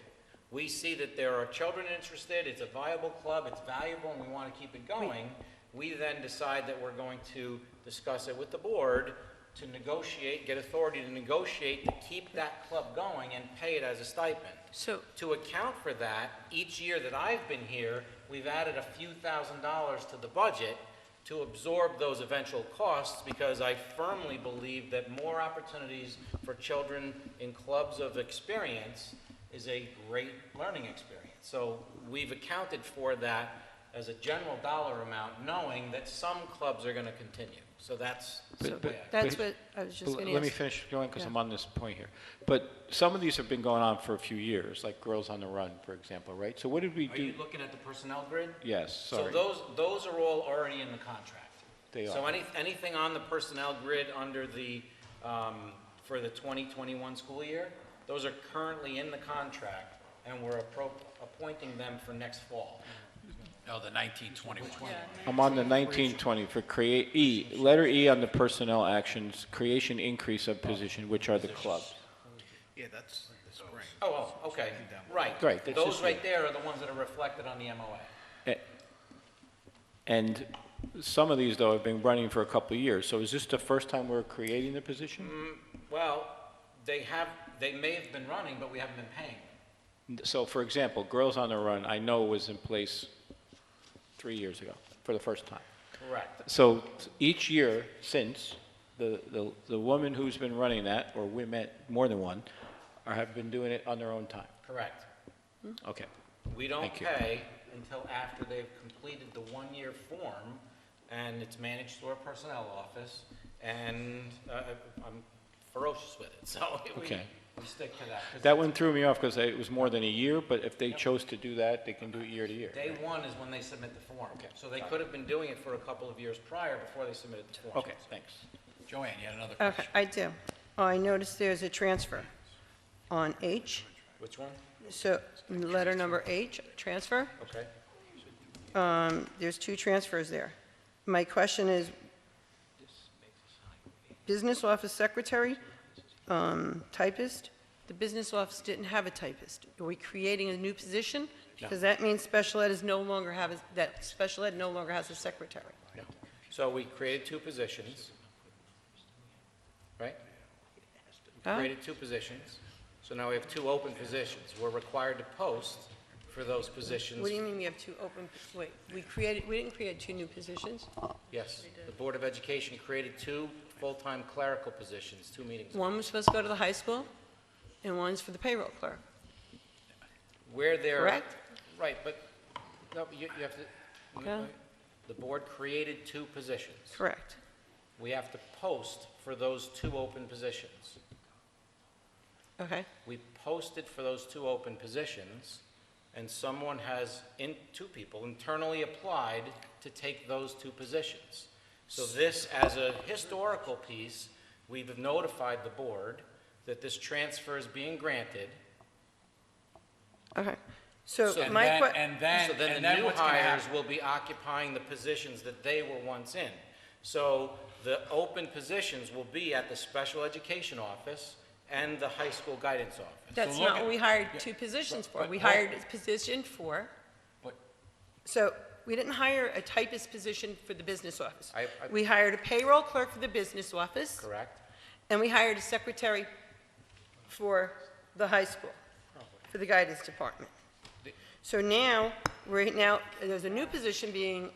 we see that there are children interested, it's a viable club, it's valuable, and we want to keep it going, we then decide that we're going to discuss it with the board to negotiate, get authority to negotiate to keep that club going and pay it as a stipend. So, To account for that, each year that I've been here, we've added a few $1,000s to the budget to absorb those eventual costs, because I firmly believe that more opportunities for children in clubs of experience is a great learning experience. So we've accounted for that as a general dollar amount, knowing that some clubs are going to continue. So that's the way I that's what I was just Let going to me ask. finish going, because Yeah. I'm on this point here. But some of these have been going on for a few years, like Girls on the Run, for example, right? So what did we Are do? you looking at the personnel grid? Yes, So sorry. those are all already in the contract. They So are. anything on the personnel grid under the, for the 2021 school year, those are currently in the contract, and we're appointing them for next fall. No, the 1921. I'm on the 1920 for create, letter E on the personnel actions, creation increase of position, which are the clubs. Yeah, that's the spring. Oh, okay, right. Right, that's Those just right there are the ones that are reflected on the MOA. And some of these, though, have been running for a couple of years. So is this the first time we're creating the position? Well, they may have been running, but we haven't been paying. So, for example, Girls on the Run, I know was in place 3 years ago for the first time. Correct. So each year since, the woman who's been running that, or women, more than one, have been doing it on their own time. Correct. Okay. We don't Thank you. pay until after they've completed the one-year form, and it's managed through our personnel office, and I'm ferocious with it, so Okay. we stick to that. 'Cause That one threw me off because it was more than a year, but if they chose to do that, they can do it year to year. Day one is when they submit the form. So they could have been doing it for a couple of years prior before they submitted the form. Okay, thanks. Joanne, you had another question? Okay, I do. I noticed there's a transfer on H. Which one? So, letter number H, transfer. Okay. There's 2 transfers there. My question is, business office secretary, typist, the business office didn't have a typist. Are we creating a new position? Because that means special ed no longer has a secretary. So we created 2 positions, right? We Huh? created 2 positions, so now we have 2 open positions. We're required to post for those positions. What do you mean we have 2 open, wait, we didn't create 2 new positions? Yes, the Board of Education created 2 full-time clerical positions, 2 meetings. One was supposed to go to the high school, and one's for the payroll clerk. Where they're. Correct? Right, but, no, you have to, Okay. the board created 2 positions. Correct. We have to post for those 2 open positions. Okay, We posted for those 2 open positions, and someone has, 2 people internally applied to take those 2 positions. So this, as a historical piece, we've notified the board that this transfer is being granted. okay. So So my que, And then, So then and the then new what's gonna hires happen? will be occupying the positions that they were once in. So the open positions will be at the special education office and the high school guidance office. that's look not at- what we hired yeah, 2 positions for. but- We but- hired a position for, But- so we didn't hire a typist position for the business office. I- We hired a payroll clerk for the business office, Correct? and we hired a secretary for the high school, for the guidance department. So now, there's a new position being,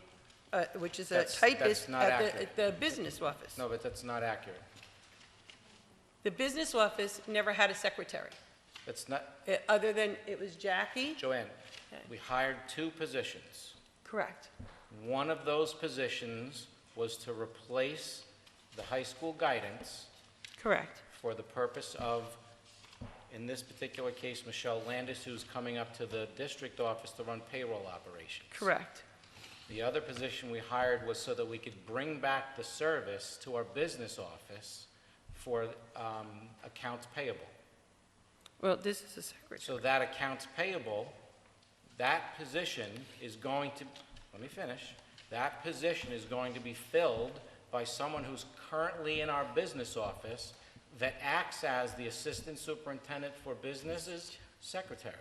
which is a That's typist not at accurate. at the business office. No, but that's not accurate. The business office never had a secretary, That's not, other than it was Jackie. Joanne, Okay. we hired 2 positions. Correct. One of those positions was to replace the high school guidance Correct. for the purpose of, in this particular case, Michelle Landis, who's coming up to the district office to run payroll operations. Correct. The other position we hired was so that we could bring back the service to our business office for accounts payable. Well, this is a secretary. So that accounts payable, that position is going to, let me finish, that position is going to be filled by someone who's currently in our business office that acts as the Assistant Superintendent for Businesses Secretary.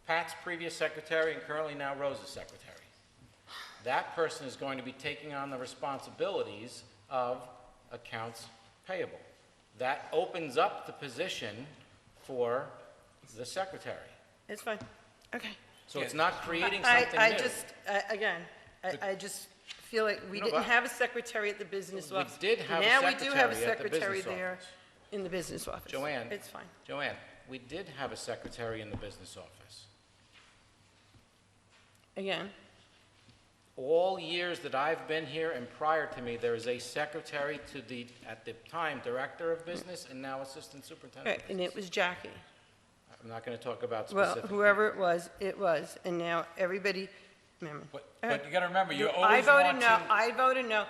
Pat's previous secretary and currently now Rose's secretary. That person is going to be taking on the responsibilities of accounts payable. That opens up the position for the secretary. It's fine. Okay. So it's not creating I something new. just, again, I just feel like we No, didn't but- have a secretary at the business We office. did have a Now we do have a secretary at the secretary business there office. in the business office. Joanne. It's fine. Joanne, we did have a secretary in the business office. Again, All years that I've been here and prior to me, there is a secretary to the, at the time, Director of Business and now Assistant Superintendent. right, and it was Jackie. I'm not going to talk about Well, specific. whoever it was, and now everybody, remember. But you gotta remember, you I always voted want no, to. I voted no.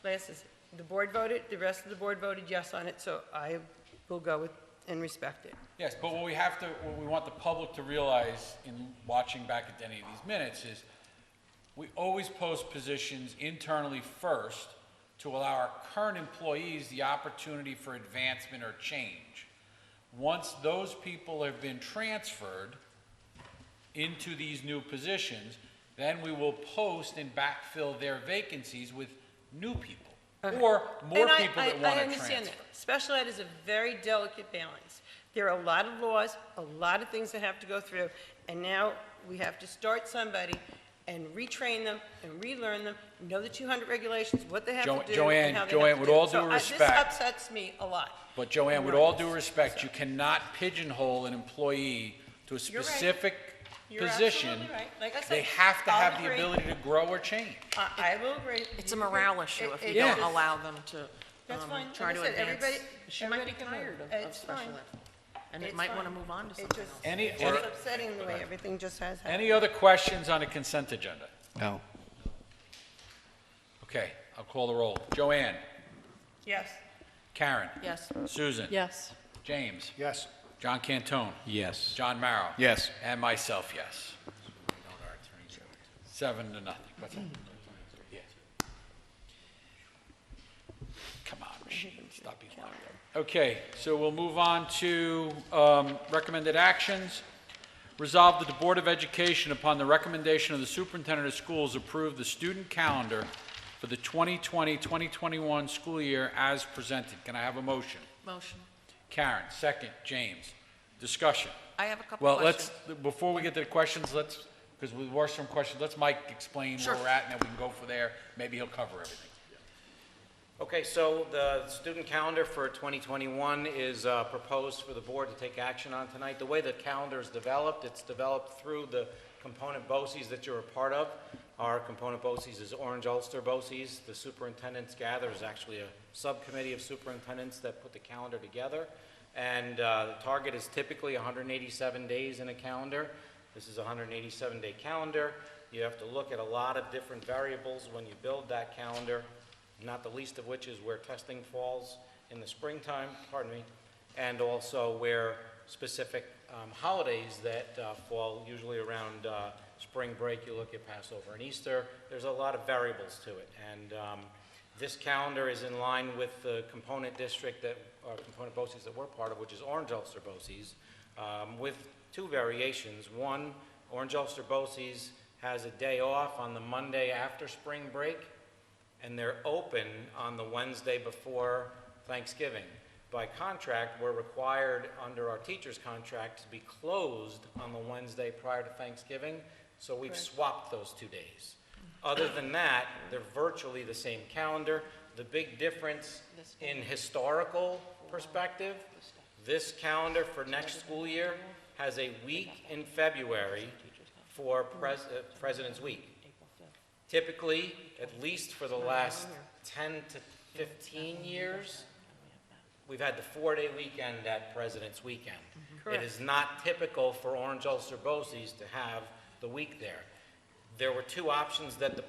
The board voted, the rest of the board voted yes on it, so I will go with and respect it. Yes, but what we want the public to realize in watching back at any of these minutes is, we always post positions internally first to allow our current employees the opportunity for advancement or change. Once those people have been transferred into these new positions, then we will post and backfill their vacancies with new people, or more And people that want I to understand transfer. that. Special ed is a very delicate balance. There are a lot of laws, a lot of things that have to go through, and now we have to start somebody and retrain them and relearn them, know the 200 regulations, what they have to do, Joanne, and how they Joanne, have with to do all it. So due This respect- upsets me a lot. But Joanne, with all due respect, you cannot pigeonhole an employee to a You're right. specific You're position. absolutely right. Like I said, They have to I'll have the agree. ability to grow or change. I will agree. It's a You agree. morale issue if you Yeah. don't allow them to That's fine. try Like to I said, advance. everybody- She might be everybody can tired move. of It's special fine. ed, and It's it might want to fine. move on to It something just, else. it's upsetting the way everything just has happened. Any other questions on the consent agenda? No. Okay, I'll call the roll. Joanne? Yes. Karen? Yes. Susan? Yes. James? Yes. John Cantone? Yes. John Marrow? Yes. And myself, yes. 7-0. What's that? Yeah. Come on, machine, stop being loud. Okay, so we'll move on to recommended actions. Resolve that the Board of Education, upon the recommendation of the Superintendent of Schools, approve the student calendar for the 2020-2021 school year as presented. Can I have a motion? Motion. Karen, second. James. Discussion. I have a couple Well, questions. before we get to the questions, because we were some questions, let's Mike explain where Sure. we're at, and then we can go from there. Maybe he'll cover everything. Okay, so the student calendar for 2021 is proposed for the board to take action on tonight. The way the calendar is developed, it's developed through the component BOCES that you're a part of. Our component BOCES is Orange Ulster BOCES. The superintendents gather. There's actually a subcommittee of superintendents that put the calendar together. And the target is typically 187 days in a calendar. This is a 187-day calendar. You have to look at a lot of different variables when you build that calendar, not the least of which is where testing falls in the springtime, pardon me, and also where specific holidays that fall usually around spring break. You look at Passover and Easter. There's a lot of variables to it. And this calendar is in line with the component district that, or component BOCES that we're part of, which is Orange Ulster BOCES, with two variations. One, Orange Ulster BOCES has a day off on the Monday after spring break, and they're open on the Wednesday before Thanksgiving. By contract, we're required under our teacher's contract to be closed on the Wednesday prior to Thanksgiving, so we've swapped those 2 days. Other than that, they're virtually the same calendar. The big difference in historical perspective, this calendar for next school year has a week in February for President's Week. Typically, at least for the last 10 to 15 years, we've had the 4-day weekend at President's Weekend. It is not typical for Orange Ulster BOCES to have the week there. There were two options that the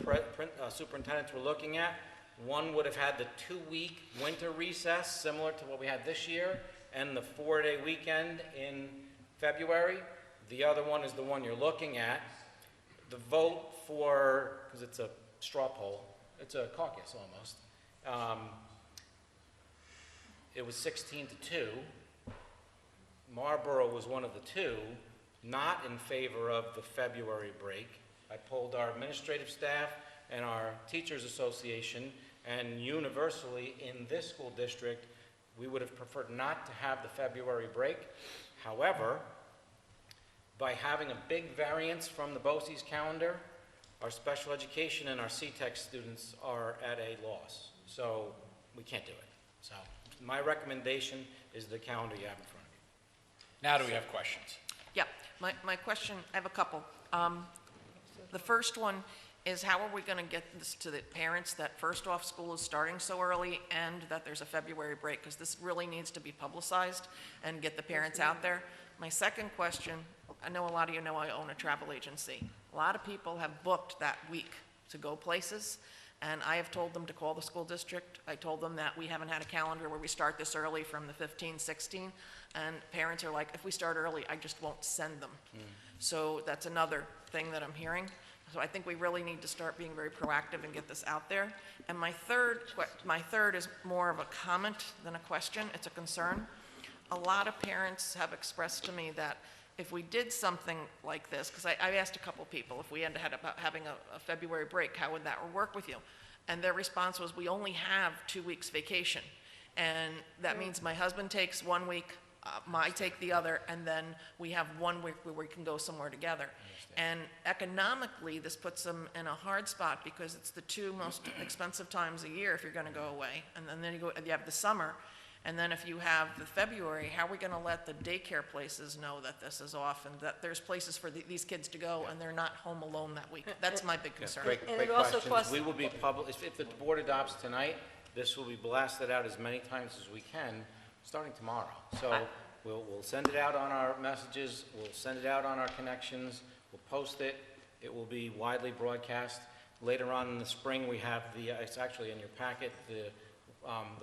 superintendents were looking at. One would have had the 2-week winter recess, similar to what we had this year, and the 4-day weekend in February. The other one is the one you're looking at. The vote for, because it's a straw poll, it's a caucus almost, it was 16 to 2. Marlboro was one of the two, not in favor of the February break. I polled our administrative staff and our teachers association, and universally in this school district, we would have preferred not to have the February break. However, by having a big variance from the BOCES calendar, our special education and our CTEC students are at a loss. So we can't do it. So my recommendation is the calendar you have in front of you. Now do we have questions? Yeah, my question, I have a couple. The first one is, how are we going to get this to the parents that first off, school is starting so early and that there's a February break? Because this really needs to be publicized and get the parents out there. My second question, I know a lot of you know I own a travel agency. A lot of people have booked that week to go places, and I have told them to call the school district. I told them that we haven't had a calendar where we start this early from the 15, 16, and parents are like, if we start early, I just won't send them. So that's another thing that I'm hearing. So I think we really need to start being very proactive and get this out there. And my third is more of a comment than a question. It's a concern. A lot of parents have expressed to me that if we did something like this, because I asked a couple people, if we ended up having a February break, how would that work with you? And their response was, we only have 2 weeks vacation. And that means my husband takes 1 week, I take the other, and then we have 1 week where we can go somewhere together. And economically, this puts them in a hard spot because it's the 2 most expensive times a year if you're going to go away. And then you have the summer. And then if you have the February, how are we going to let the daycare places know that this is off and that there's places for these kids to go and they're not home alone that week? That's my big concern. Great And it questions. also costs- We will be if the board adopts tonight, this will be blasted out as many times as we can, starting tomorrow. So we'll send it out on our messages, we'll send it out on our connections, we'll post it, it will be widely broadcast. Later on in the spring, we have it's actually in your packet, the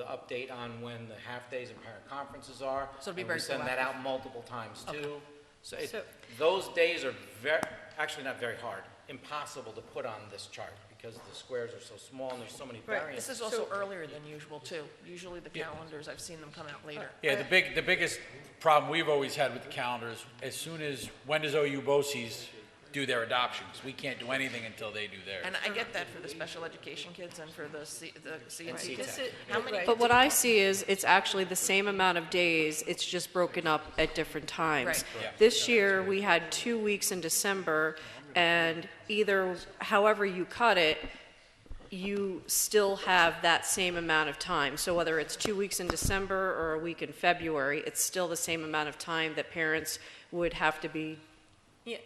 update on when the half-days and parent conferences are. So it'll be and very we send that proactive. out multiple times, too. So So- those days are actually not very hard, impossible to put on this chart because the squares are so small and there's so many Right. variants. This is also earlier than usual, too. Usually the calendars, I've seen them come out later. Yeah, the biggest problem we've always had with the calendar is when does OU BOCES do their adoptions? We can't do anything until they do theirs. And I get that for the special education kids and for the CNC. This is- How many? right. But what I see is it's actually the same amount of days, it's just broken up at different times. Right. Yeah. This year, we had 2 weeks in December, and however you cut it, you still have that same amount of time. So whether it's 2 weeks in December or a week in February, it's still the same amount of time that parents would have to be Yeah,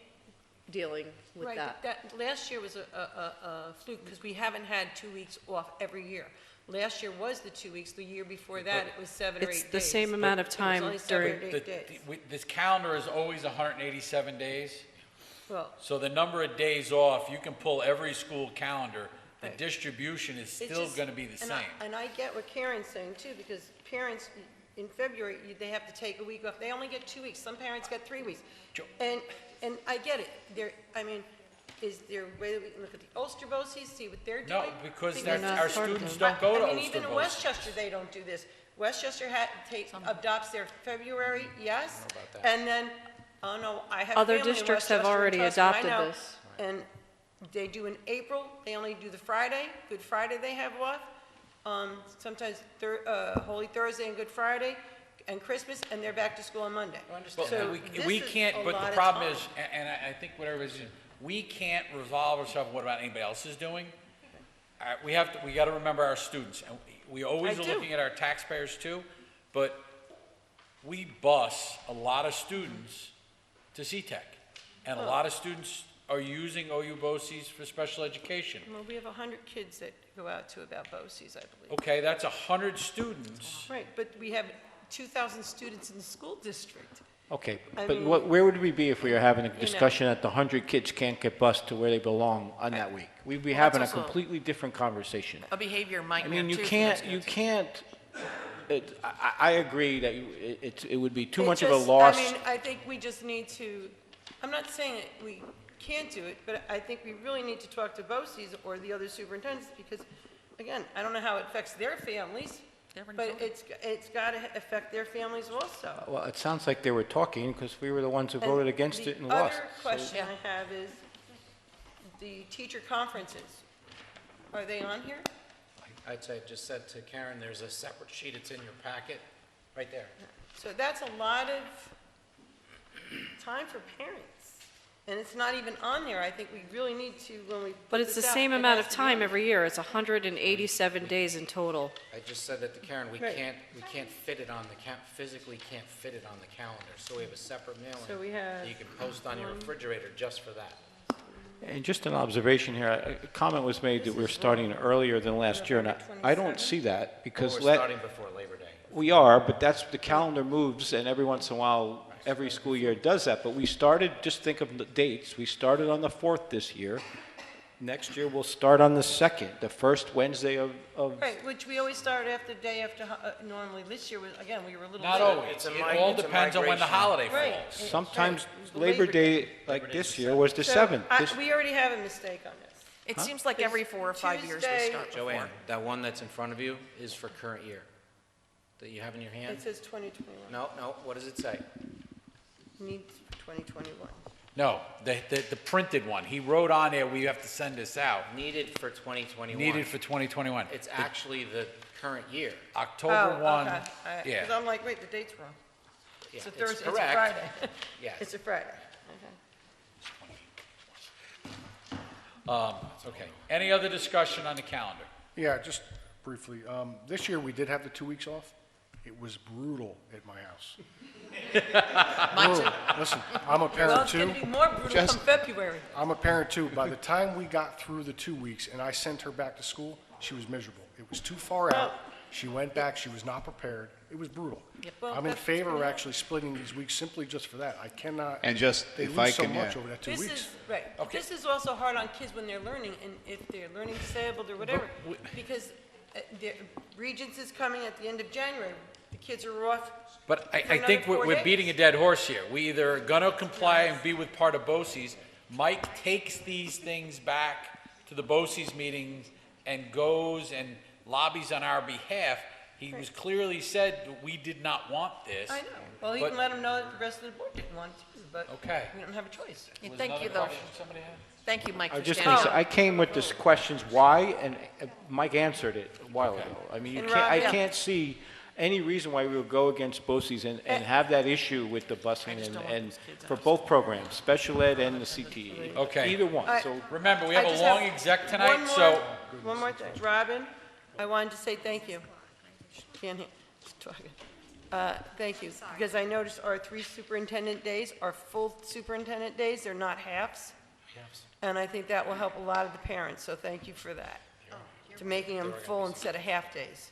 dealing with right, that. last year was a fluke because we haven't had 2 weeks off every year. Last year was the 2 weeks, the year before that, it was 7 or 8 days. It's the same amount of It was time only 7 or during, 8 days. This calendar is always 187 days. Well, So the number of days off, you can pull every school calendar. The Right. distribution is it's still just- going to be the and same. And I get what Karen's saying too, because parents, in February, they have to take a week off. They only get 2 weeks. Some parents get 3 weeks. Jo- And I get it. I mean, is there a way that we can look at the Ulster BOCES, see what they're No, doing? because They're that's, not our part of students them. don't go to I mean, Ulster even in BOCES. Westchester, they don't do this. Westchester adopts their February, yes, and then, oh no, I have Other family in districts have Westchester, already trust me, I adopted know. this. And they do in April, they only do the Friday, Good Friday they have off. Sometimes Holy Thursday and Good Friday, and Christmas, and they're back to school on Monday. Well, So we this is can't, a but lot the of problem time. is, and I think what everybody's doing, we can't revolve ourselves, what about anybody else is doing? We got to remember our students, and we always I are do. looking at our taxpayers too, but we bus a lot of students to C-Tech, and a lot of students are using OU BOCES for special education. Well, we have 100 kids that go out to about BOCES, I believe. Okay, that's 100 students. Right, but we have 2,000 students in the school district. Okay, I but mean, where would we be if we were having a discussion that the 100 kids can't get bused to where they belong on that week? We'd be having a that's also- completely different conversation. A behavior I nightmare mean, you too for can't, those you kids. can't, I agree that it would be too It much of a just- loss. I mean, I think we just need to, I'm not saying that we can't do it, but I think we really need to talk to BOCES or the other superintendents, because, again, I don't know how it affects their families, but it's got to affect their families also. Well, it sounds like they were talking because we were the ones who And voted against it and lost. The other question I have is, the teacher conferences, are they on here? I'd say, just said to Karen, there's a separate sheet, it's in your packet, right there. So that's a lot of time for parents, and it's not even on there. I think we really need to, when we but put it's the this out, same it amount has of to be time on. every year. It's 187 days in total. I just said that to Karen, we Right. can't fit it on the physically can't fit it on the calendar, so we have a separate mailing. So we have that you can post on your refrigerator just for that. And just an observation here, a comment was made that we're starting earlier than last year, and I don't see that because We're starting before Labor Day. we are, but that's, the calendar moves, and every once in a while, every school year does that. But we started, just think of the dates, we started on the 4th this year. Next year, we'll start on the 2nd, the first Wednesday of Right, which we always start after, day after, normally. This year, again, we were a little Not late. always. It's a It mi- all it's a depends on when the migration. holiday Right. falls. sometimes Right, it was Labor Day, like Labor Day this is year, was the So, 7th. This- we already have a mistake on this. It seems like every 4 or 5 years we Tuesday- start before. Joanne, that one that's in front of you is for current year, that you have in your hand? It says 2021. No, what does it say? Needs for 2021. No, the printed one. He wrote on there, we have to send this out. Needed for 2021. Needed for 2021. It's actually the current year. October 1, Oh, okay. yeah. Because I'm like, wait, the date's wrong. Yeah, It's a Thursday, it's a correct. Friday. Yes. It's a Friday. Okay. Any other discussion on the calendar? Yeah, just briefly. This year, we did have the 2 weeks off. It was brutal at my house. Brutal. Listen, I'm a Well, parent it's too. going to be more brutal Just- come February. I'm a parent too. By the time we got through the 2 weeks and I sent her back to school, she was miserable. It was too far out. She went back, she was not prepared. It was brutal. Well, I'm in that's- favor of actually splitting these weeks simply just for that. I cannot, And just, they if I lose so can, much yeah. over that 2 This weeks. is, right. This is also hard on kids when they're learning, and if they're learning disabled or whatever, because the Regents is coming at the end of January. The kids are off. But for I another think 4 we're days. beating a dead horse here. We either are gonna comply and be with part of BOCES. Mike takes these things back to the BOCES meetings and goes and lobbies on our behalf. He was clearly said, we did not want this. I know. Well, you But- can let them know that the rest of the board didn't want to, but Okay. we don't have a choice. Yeah, Was Thank another you, though. question somebody had? Thank you, Mike, I for was just standing going to up. say, I came with this questions why, and Mike answered it a while ago. I mean, And I Rob, yeah. can't see any reason why we would go against BOCES and have that issue with the busing just don't want and those kids for out of both programs, special ed and the CTE. Okay. Either one, I- so. Remember, we I have a just long have exec tonight, one so. One more thing. Robin, I wanted to say thank you. Can't hear, she's talking. Thank you, because I noticed our 3 superintendent days are full superintendent days, they're not halves. And I think that will help a lot of the parents, so thank you for that. to making them full instead of half-days.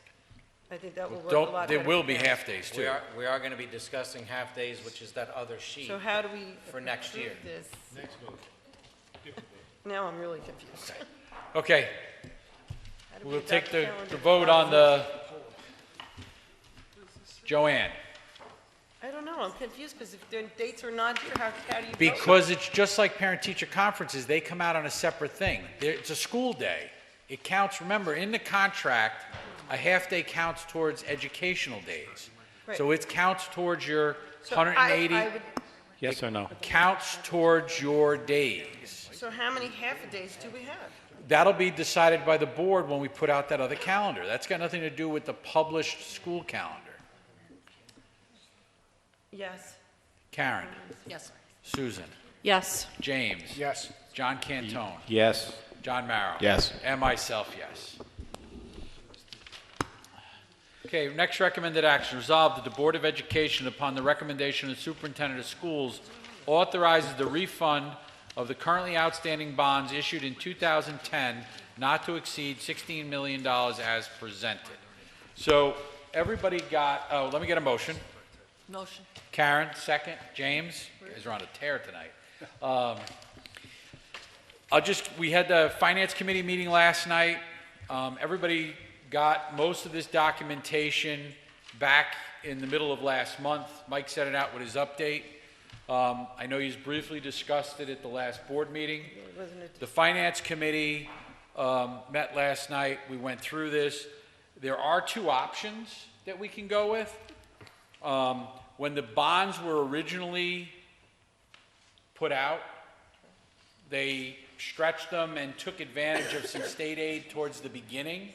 I think that will work a lot better. There will be for parents. half-days We too. are going to be discussing half-days, which is that other sheet. So how do we For next year. approve this? Now I'm really confused. Okay, How do we we'll adopt take the calendar? vote on the, Joanne. I don't know, I'm confused, because if the dates are not here, how do you vote? Because it's just like parent-teacher conferences, they come out on a separate thing. It's a school day. It counts, remember, in the contract, a half-day counts towards educational days. So Right. it counts towards your So 180, I would, Yes or no? counts towards your days. so how many half-a-days do we have? That'll be decided by the board when we put out that other calendar. That's got nothing to do with the published school calendar. Yes. Karen, Yes. Susan, Yes. James, Yes. John Cantone, Yes. John Marrow. Yes. And myself, yes. Okay, next recommended action, resolved that the Board of Education, upon the recommendation of the Superintendent of Schools, authorizes the refund of the currently outstanding bonds issued in 2010 not to exceed $16 million as presented. So, everybody got, oh, let me get a motion. Motion. Karen, second. James, you guys are on a tear tonight. We had the Finance Committee meeting last night. Everybody got most of this documentation back in the middle of last month. Mike sent it out with his update. I know he's briefly discussed it at the last board meeting. The Finance Committee met last night. We went through this. There are two options that we can go with. When the bonds were originally put out, they stretched them and took advantage of some state aid towards the beginning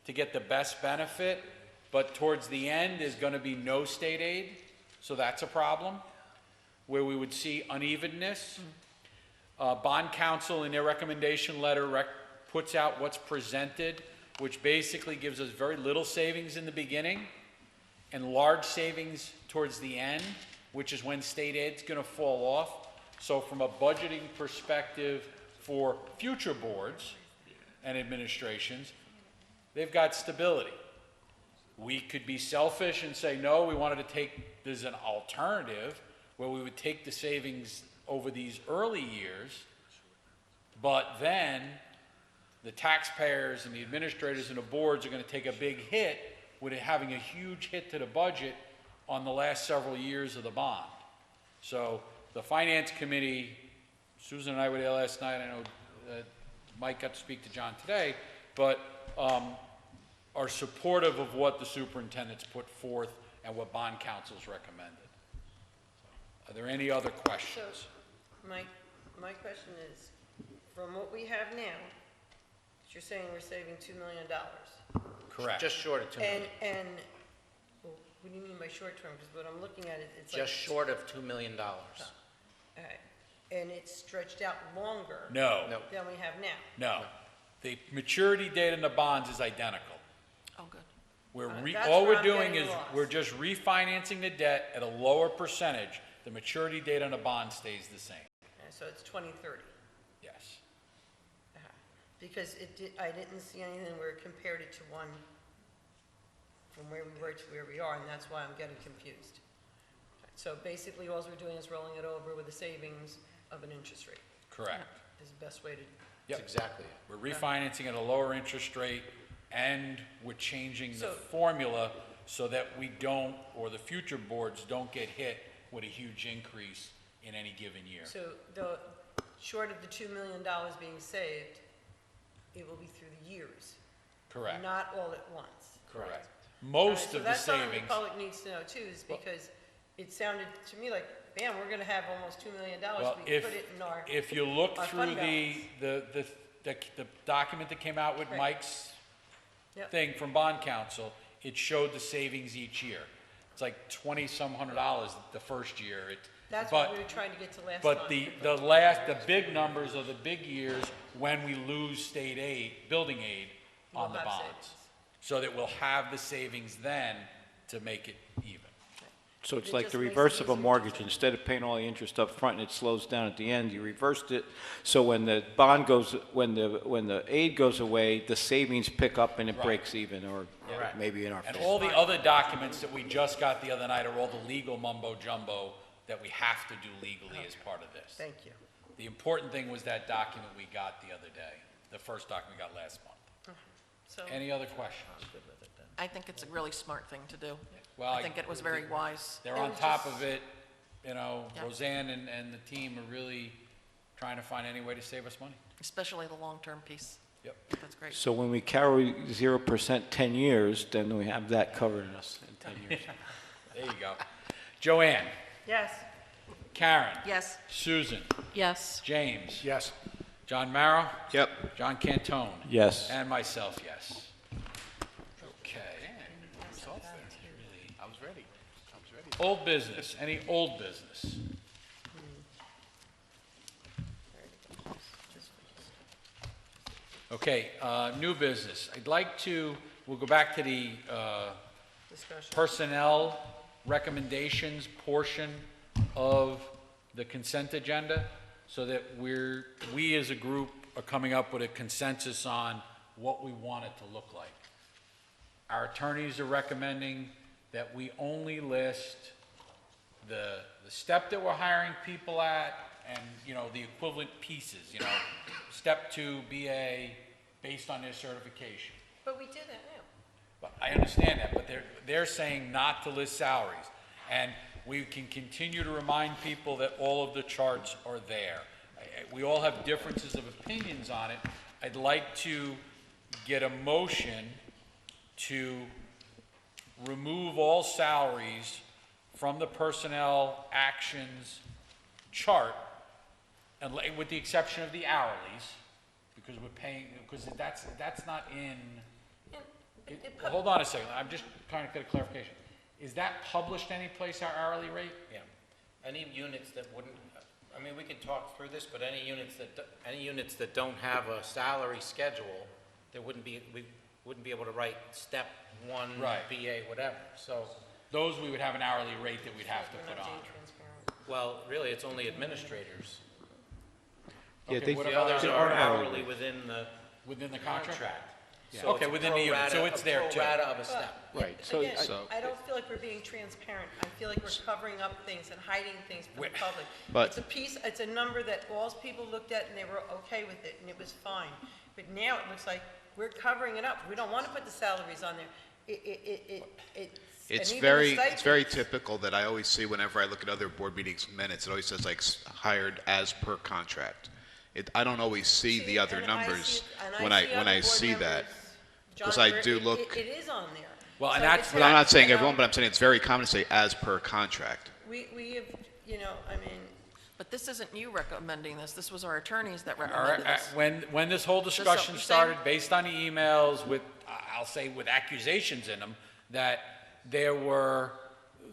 to get the best benefit, but towards the end is going to be no state aid, so that's a problem, where we would see unevenness. Bond Council, in their recommendation letter, puts out what's presented, which basically gives us very little savings in the beginning and large savings towards the end, which is when state aid's going to fall off. So from a budgeting perspective for future boards and administrations, they've got stability. We could be selfish and say, no, we wanted to take, there's an alternative where we would take the savings over these early years, but then the taxpayers and the administrators and the boards are going to take a big hit with it having a huge hit to the budget on the last several years of the bond. So the Finance Committee, Susan and I were there last night, I know Mike got to speak to John today, but are supportive of what the superintendent's put forth and what Bond Council's recommended. Are there any other questions? My question is, from what we have now, you're saying we're saving $2 million. Correct. Just short of 2 million. And, well, what do you mean by short term? Because what I'm looking at, it's like. Just short of $2 million. Alright. And it's stretched out longer. No. No. Than we have now. No. The maturity date on the bonds is identical. Oh, good. That's All where we're I'm doing getting is, lost. we're just refinancing the debt at a lower percentage. The maturity date on the bond stays the same. So it's 2030. Yes. Because I didn't see anything where it compared it to one from where we were to where we are, and that's why I'm getting confused. So basically, all we're doing is rolling it over with the savings of an interest rate, Correct. is the best way to. Yep. That's exactly it. We're refinancing at a lower interest rate, and we're changing the So- formula so that we don't, or the future boards don't get hit with a huge increase in any given year. So short of the $2 million being saved, it will be through the years. Correct. Not all at once. Correct. All Most right, of the So that's something savings, the public needs to know too, is because it sounded to me like, bam, we're gonna have almost $2 million. well, We put it in our. if you look our through fund the document that came out with Right. Mike's Yep. thing from Bond Council, it showed the savings each year. It's like $20-some hundred the first year. That's but- what we were trying to get to last But month. the big numbers are the big years when we lose state aid, building aid on We'll the have bonds. savings. So that we'll have the savings then to make it even. So it's It like just the makes it reverse of a easier. mortgage. Instead of paying all the interest up front and it slows down at the end, you reversed it. So when the bond goes, when the aid goes away, the savings pick up and it breaks even, or Correct. maybe in our And favor. all the other documents that we just got the other night are all the legal mumbo jumbo that we have to do legally as part of this. Thank you. The important thing was that document we got the other day, the first document we got last month. So Any other questions? I think it's a really smart thing to do. Well, I think it was very wise. They're on top of it, Yeah. Roseanne and the team are really trying to find any way to save us money. Especially the long-term piece. Yep. That's great. So when we carry 0% 10 years, then we have that covered in us in 10 years. There you go. Joanne, Yes. Karen, Yes. Susan, Yes. James, Yes. John Marrow, Yep. John Cantone. Yes. And myself, yes. Okay. I was ready. Old business, any old business? Okay, new business. We'll go back to the Discussion. personnel recommendations portion of the consent agenda, so that we as a group are coming up with a consensus on what we want it to look like. Our attorneys are recommending that we only list the step that we're hiring people at and, the equivalent pieces, step 2, BA, based on their certification. But we do that now. But I understand that, but they're saying not to list salaries. And we can continue to remind people that all of the charts are there. We all have differences of opinions on it. I'd like to get a motion to remove all salaries from the personnel actions chart, and with the exception of the hourlies, because we're paying, because that's not in. Hold on a second, I'm just trying to get a clarification. Is that published anyplace, our hourly rate? Yeah. Any units that wouldn't, we can talk through this, but any units that don't have a salary schedule, we wouldn't be able to write step 1, Right. BA, whatever. So, Those we would have an hourly rate that we'd have to put on. well, really, it's only administrators. Yeah, Okay, they- what The about others They are are hourly hourly. within the Within the contract? contract. Yeah. So Okay, it's a within the unit, pro so rata- it's there too. A pro rata of a step. Right, so Again, I- I don't feel like we're being transparent. I feel like we're covering up things and hiding things from the Wait. public. But- It's a number that all people looked at and they were okay with it, and it was fine. But now it looks like we're covering it up. We don't want to put the salaries on there. It's and even the very stipends. typical that I always see whenever I look at other board meetings minutes, it always says like hired as per contract. I don't always see the other And I numbers see- and when see I other board see that. members, 'Cause John, I where do it- look- It is on there. Well, and So that's it's what But I'm not saying you know, everyone, but I'm saying it's very common to say as per contract. We have, But this isn't you recommending this. This was our attorneys that All right, recommended this. when this whole discussion what you're started, based on the emails with, I'll say with accusations in them, that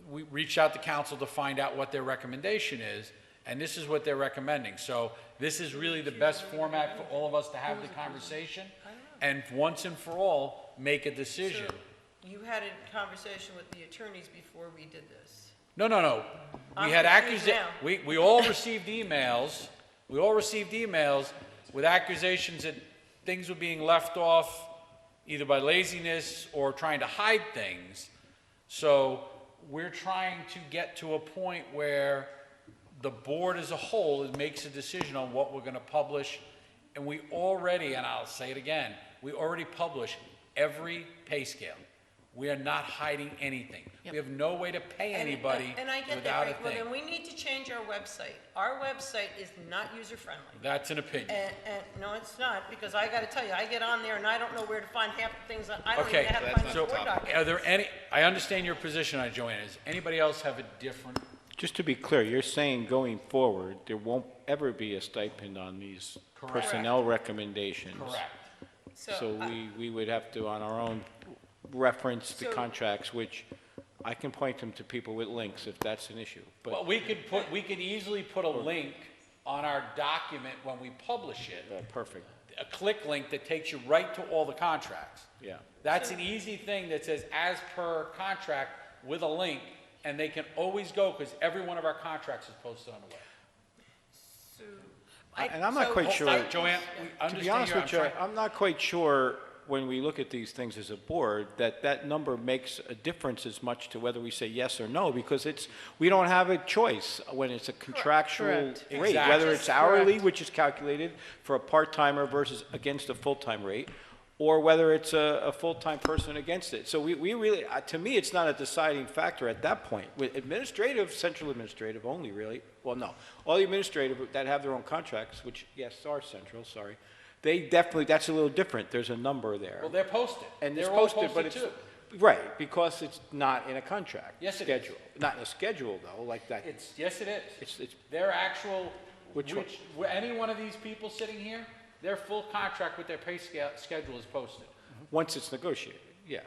we reached out to council to find out what their recommendation is, and this is what they're recommending. So this is really the best format for all of us to have the conversation, and once and for all, make a decision. you had a conversation with the attorneys before we did this. No. We I'm had confused now. we all received emails with accusations that things were being left off either by laziness or trying to hide things. So we're trying to get to a point where the board as a whole makes a decision on what we're gonna publish. And we already, and I'll say it again, we already publish every pay scale. We are not hiding anything. We have no way to pay anybody And I get that, without a Rick. Well, thing. then we need to change our website. Our website is not user-friendly. That's an opinion. And, no, it's not, because I gotta tell you, I get on there and I don't know where to find half the things, I don't even Okay, know how to find the so Word document. are there any, I understand your position on it, Joanne. Does anybody else have a different? Just to be clear, you're saying going forward, there won't ever be a stipend on these Correct. personnel recommendations? Correct. So we would have to, on our own, reference the So- contracts, which I can point them to people with links if that's an issue. Well, But we could easily put a link on our document when we publish it, perfect, a click link that takes you right to all the contracts. yeah. That's an easy thing that says as per contract with a link. and they can always go, because every one of our contracts is posted on the web. And I'm not quite sure. Joanne, we To understand be honest you're, with you, I'm not quite sure when we look at these things as a board, that number makes a difference as much to whether we say yes or no, because we don't have a choice when it's a contractual Correct. rate, Exactly. whether it's hourly, which is calculated for a part-timer versus against a full-time rate, or whether it's a full-time person against it. So we really, to me, it's not a deciding factor at that point. With administrative, central administrative only, really, well, no, all the administrative that have their own contracts, which, yes, are central, sorry, they definitely, that's a little different. There's a number there. well, they're posted. And it's They're all posted, but it's, too. right, because it's not in a contract. Yes, it is. Schedule. Not in a schedule, though, like that. Yes, it is. It's, Their actual, Which one? any one of these people sitting here, their full contract with their pay schedule is posted. once it's negotiated, yeah.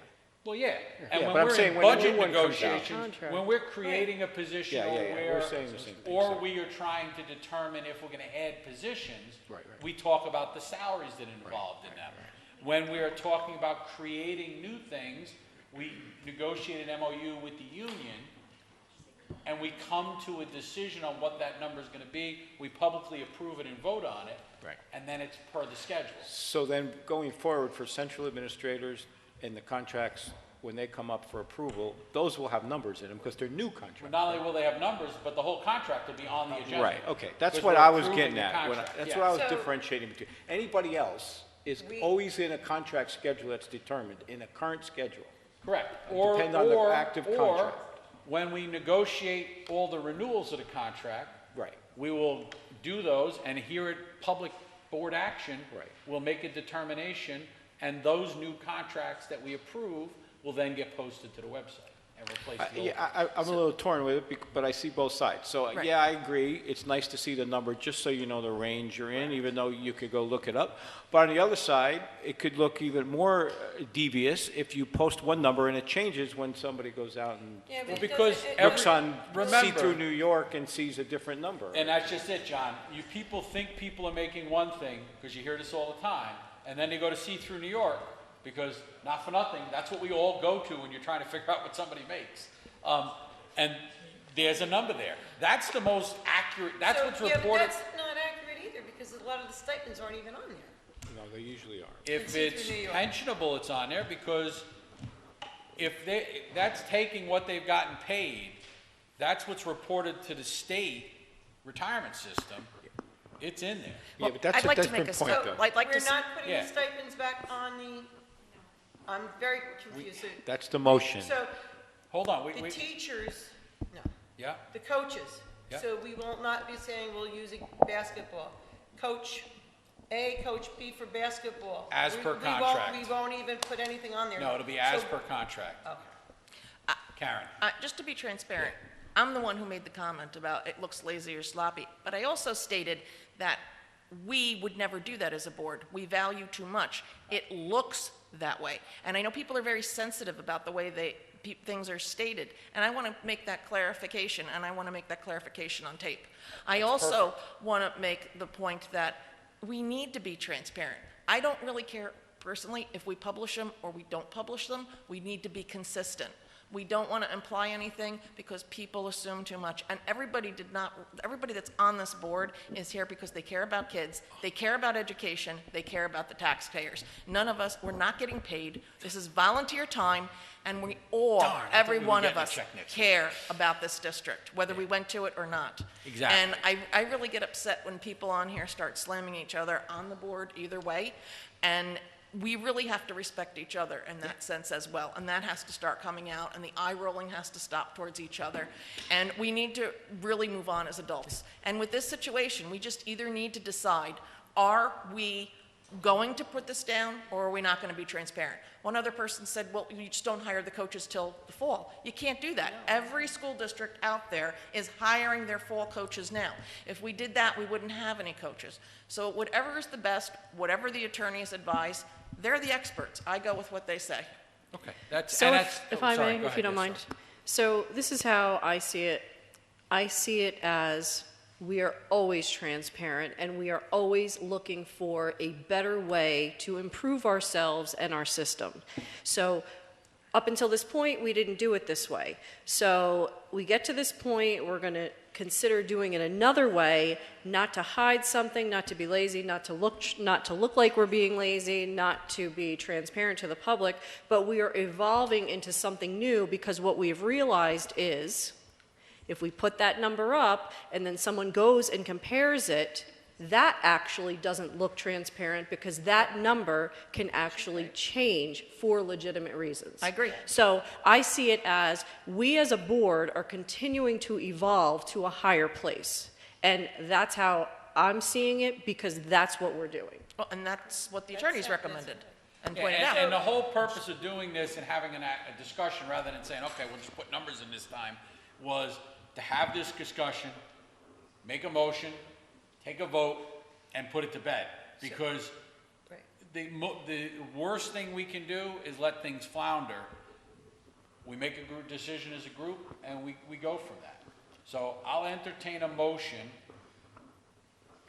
Well, yeah, and Yeah, when but I'm we're saying in when the budget new one comes out. negotiations, Contract. when we're creating a position Yeah, yeah, yeah, where, we're saying the same thing, or so- we are trying to determine if we're gonna add positions, Right, right. we talk about the salaries that are involved in that. When we are talking about creating new things, we negotiate an MOU with the union, and we come to a decision on what that number is gonna be, we publicly approve it and vote on it. Right. And then it's per the schedule. So then, going forward, for central administrators and the contracts, when they come up for approval, those will have numbers in them, because they're new But contracts. not only will they have numbers, but the whole contract will be on the agenda. Right, okay, that's Because what we're I was approving getting the at, contract, that's yes. what I was So- differentiating between. Anybody else is always in a contract schedule that's determined, in a current schedule. Correct. Or, Depend on the active or contract. when we negotiate all the renewals of the contract, Right. we will do those, and here at public board action, Right. we'll make a determination, and those new contracts that we approve will then get posted to the website and replace the old. Yeah, I'm a little torn with it, but I see both sides. So, yeah, I agree, it's nice to see the number, just so you know the range you're in, even though you could go look it up. But on the other side, it could look even more devious if you post one number and it changes when somebody goes out and Well, because looks on remember- see-through New York and sees a different number. And that's just it, John. You people think people are making one thing, because you hear this all the time, and then they go to see through New York, because, not for nothing, that's what we all go to when you're trying to figure out what somebody makes. And there's a number there. That's the most accurate, that's So, what's yeah, but reported. that's not accurate either, because a lot of the stipends aren't even on there. No, they usually are. If see it's through New York. pensionable, it's on there, because that's taking what they've gotten paid, that's what's reported to the state retirement system, it's in there. Yeah, but that's I'd a like to different make a point, so- though. I'd like to We're s- not putting Yeah. the stipends back on the, I'm very confused. So- That's the motion. So, Hold on, the teachers, no, yeah, the coaches. Yeah. So we will not be saying we'll use basketball. Coach A, Coach B for basketball. As per We contract. won't even put anything on there. no, it'll be as So- per contract. Okay. Karen? Just to be transparent, I'm the one who made the comment about it looks lazy or sloppy, but I also stated that we would never do that as a board. We value too much. It looks that way. And I know people are very sensitive about the way things are stated, and I want to make that clarification, and I want to make that clarification on tape. I also want to make the point that we need to be transparent. I don't really care personally if we publish them or we don't publish them. We need to be consistent. We don't want to imply anything because people assume too much. And everybody that's on this board is here because they care about kids, they care about education, they care about the taxpayers. None of us, we're not getting paid. This is volunteer time, and we all, Darn, I thought every we were one of getting a us, check next care about this district, whether we went to it or not. Exactly. And I really get upset when people on here start slamming each other on the board either way. And we really have to respect each other in that sense as well. And that has to start coming out, and the eye rolling has to stop towards each other. And we need to really move on as adults. And with this situation, we just either need to decide, are we going to put this down, or are we not going to be transparent? One other person said, well, you just don't hire the coaches till the fall. You can't do that. Every school district out there is hiring their fall coaches now. If we did that, we wouldn't have any coaches. So whatever is the best, whatever the attorneys advise, they're the experts. I go with what they say. Okay, that's, So and if, that's. if oh, I sorry, may, go if you ahead, don't yes, mind. sorry. So this is how I see it. I see it as we are always transparent, and we are always looking for a better way to improve ourselves and our system. So Up until this point, we didn't do it this way. So we get to this point, we're going to consider doing it another way, not to hide something, not to be lazy, not to look like we're being lazy, not to be transparent to the public, but we are evolving into something new because what we've realized is if we put that number up and then someone goes and compares it, that actually doesn't look transparent because that number can actually change for legitimate reasons. I agree. So I see it as we as a board are continuing to evolve to a higher place. And that's how I'm seeing it because that's what we're doing. Well, and that's what the attorneys recommended and Yeah, pointed and the out. whole purpose of doing this and having a discussion rather than saying, okay, we'll just put numbers in this time, was to have this discussion, make a motion, take a vote, and put it to bed. Because Right. the worst thing we can do is let things flounder. We make a group decision as a group, and we go from that. So I'll entertain a motion,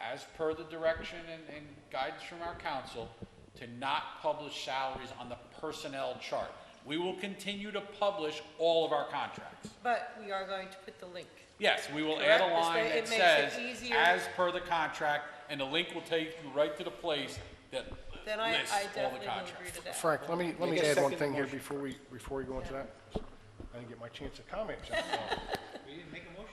as per the direction and guidance from our council, to not publish salaries on the personnel chart. We will continue to publish all of our contracts. But we are going to put the link. Yes, we will add a Correct. This line way that it makes it says, easier. as per the contract, and the link will take you right to the place that Then I lists all the definitely will contracts. agree to that. Frank, let me Make a add one second thing here motion. before we go into that. I didn't get my chance to comment, John.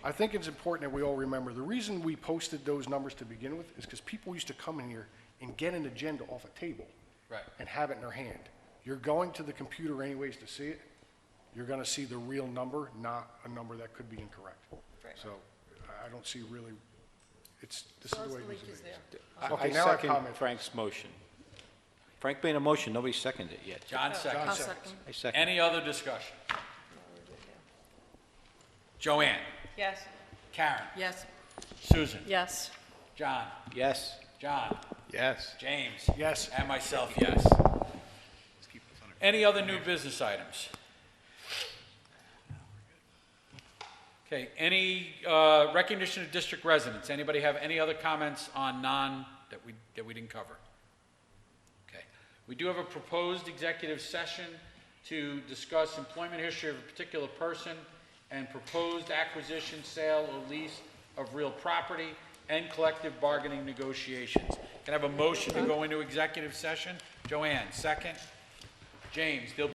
I think it's important that we all remember, the reason we posted those numbers to begin with is because people used to come in here and get an agenda off a table. Right. And have it in their hand. You're going to the computer anyways to see it. You're gonna see the real number, not a number that could be incorrect. Right. So I don't see really, this is As long the as way the it link needs is to be. there. Okay, I now I second comment. Frank's motion. Frank made a motion, nobody seconded it yet. John John seconds. seconds. I second. Any other discussion? Joanne, Yes. Karen, Yes, Susan, Yes. John, Yes. John, Yes. James. Yes. And myself, yes. Any other new business items? Okay, any recognition of district residents? Anybody have any other comments on that we didn't cover? Okay. We do have a proposed executive session to discuss employment history of a particular person and proposed acquisition, sale, or lease of real property and collective bargaining negotiations. Can I have a motion to go into executive session? Joanne, second. James, there'll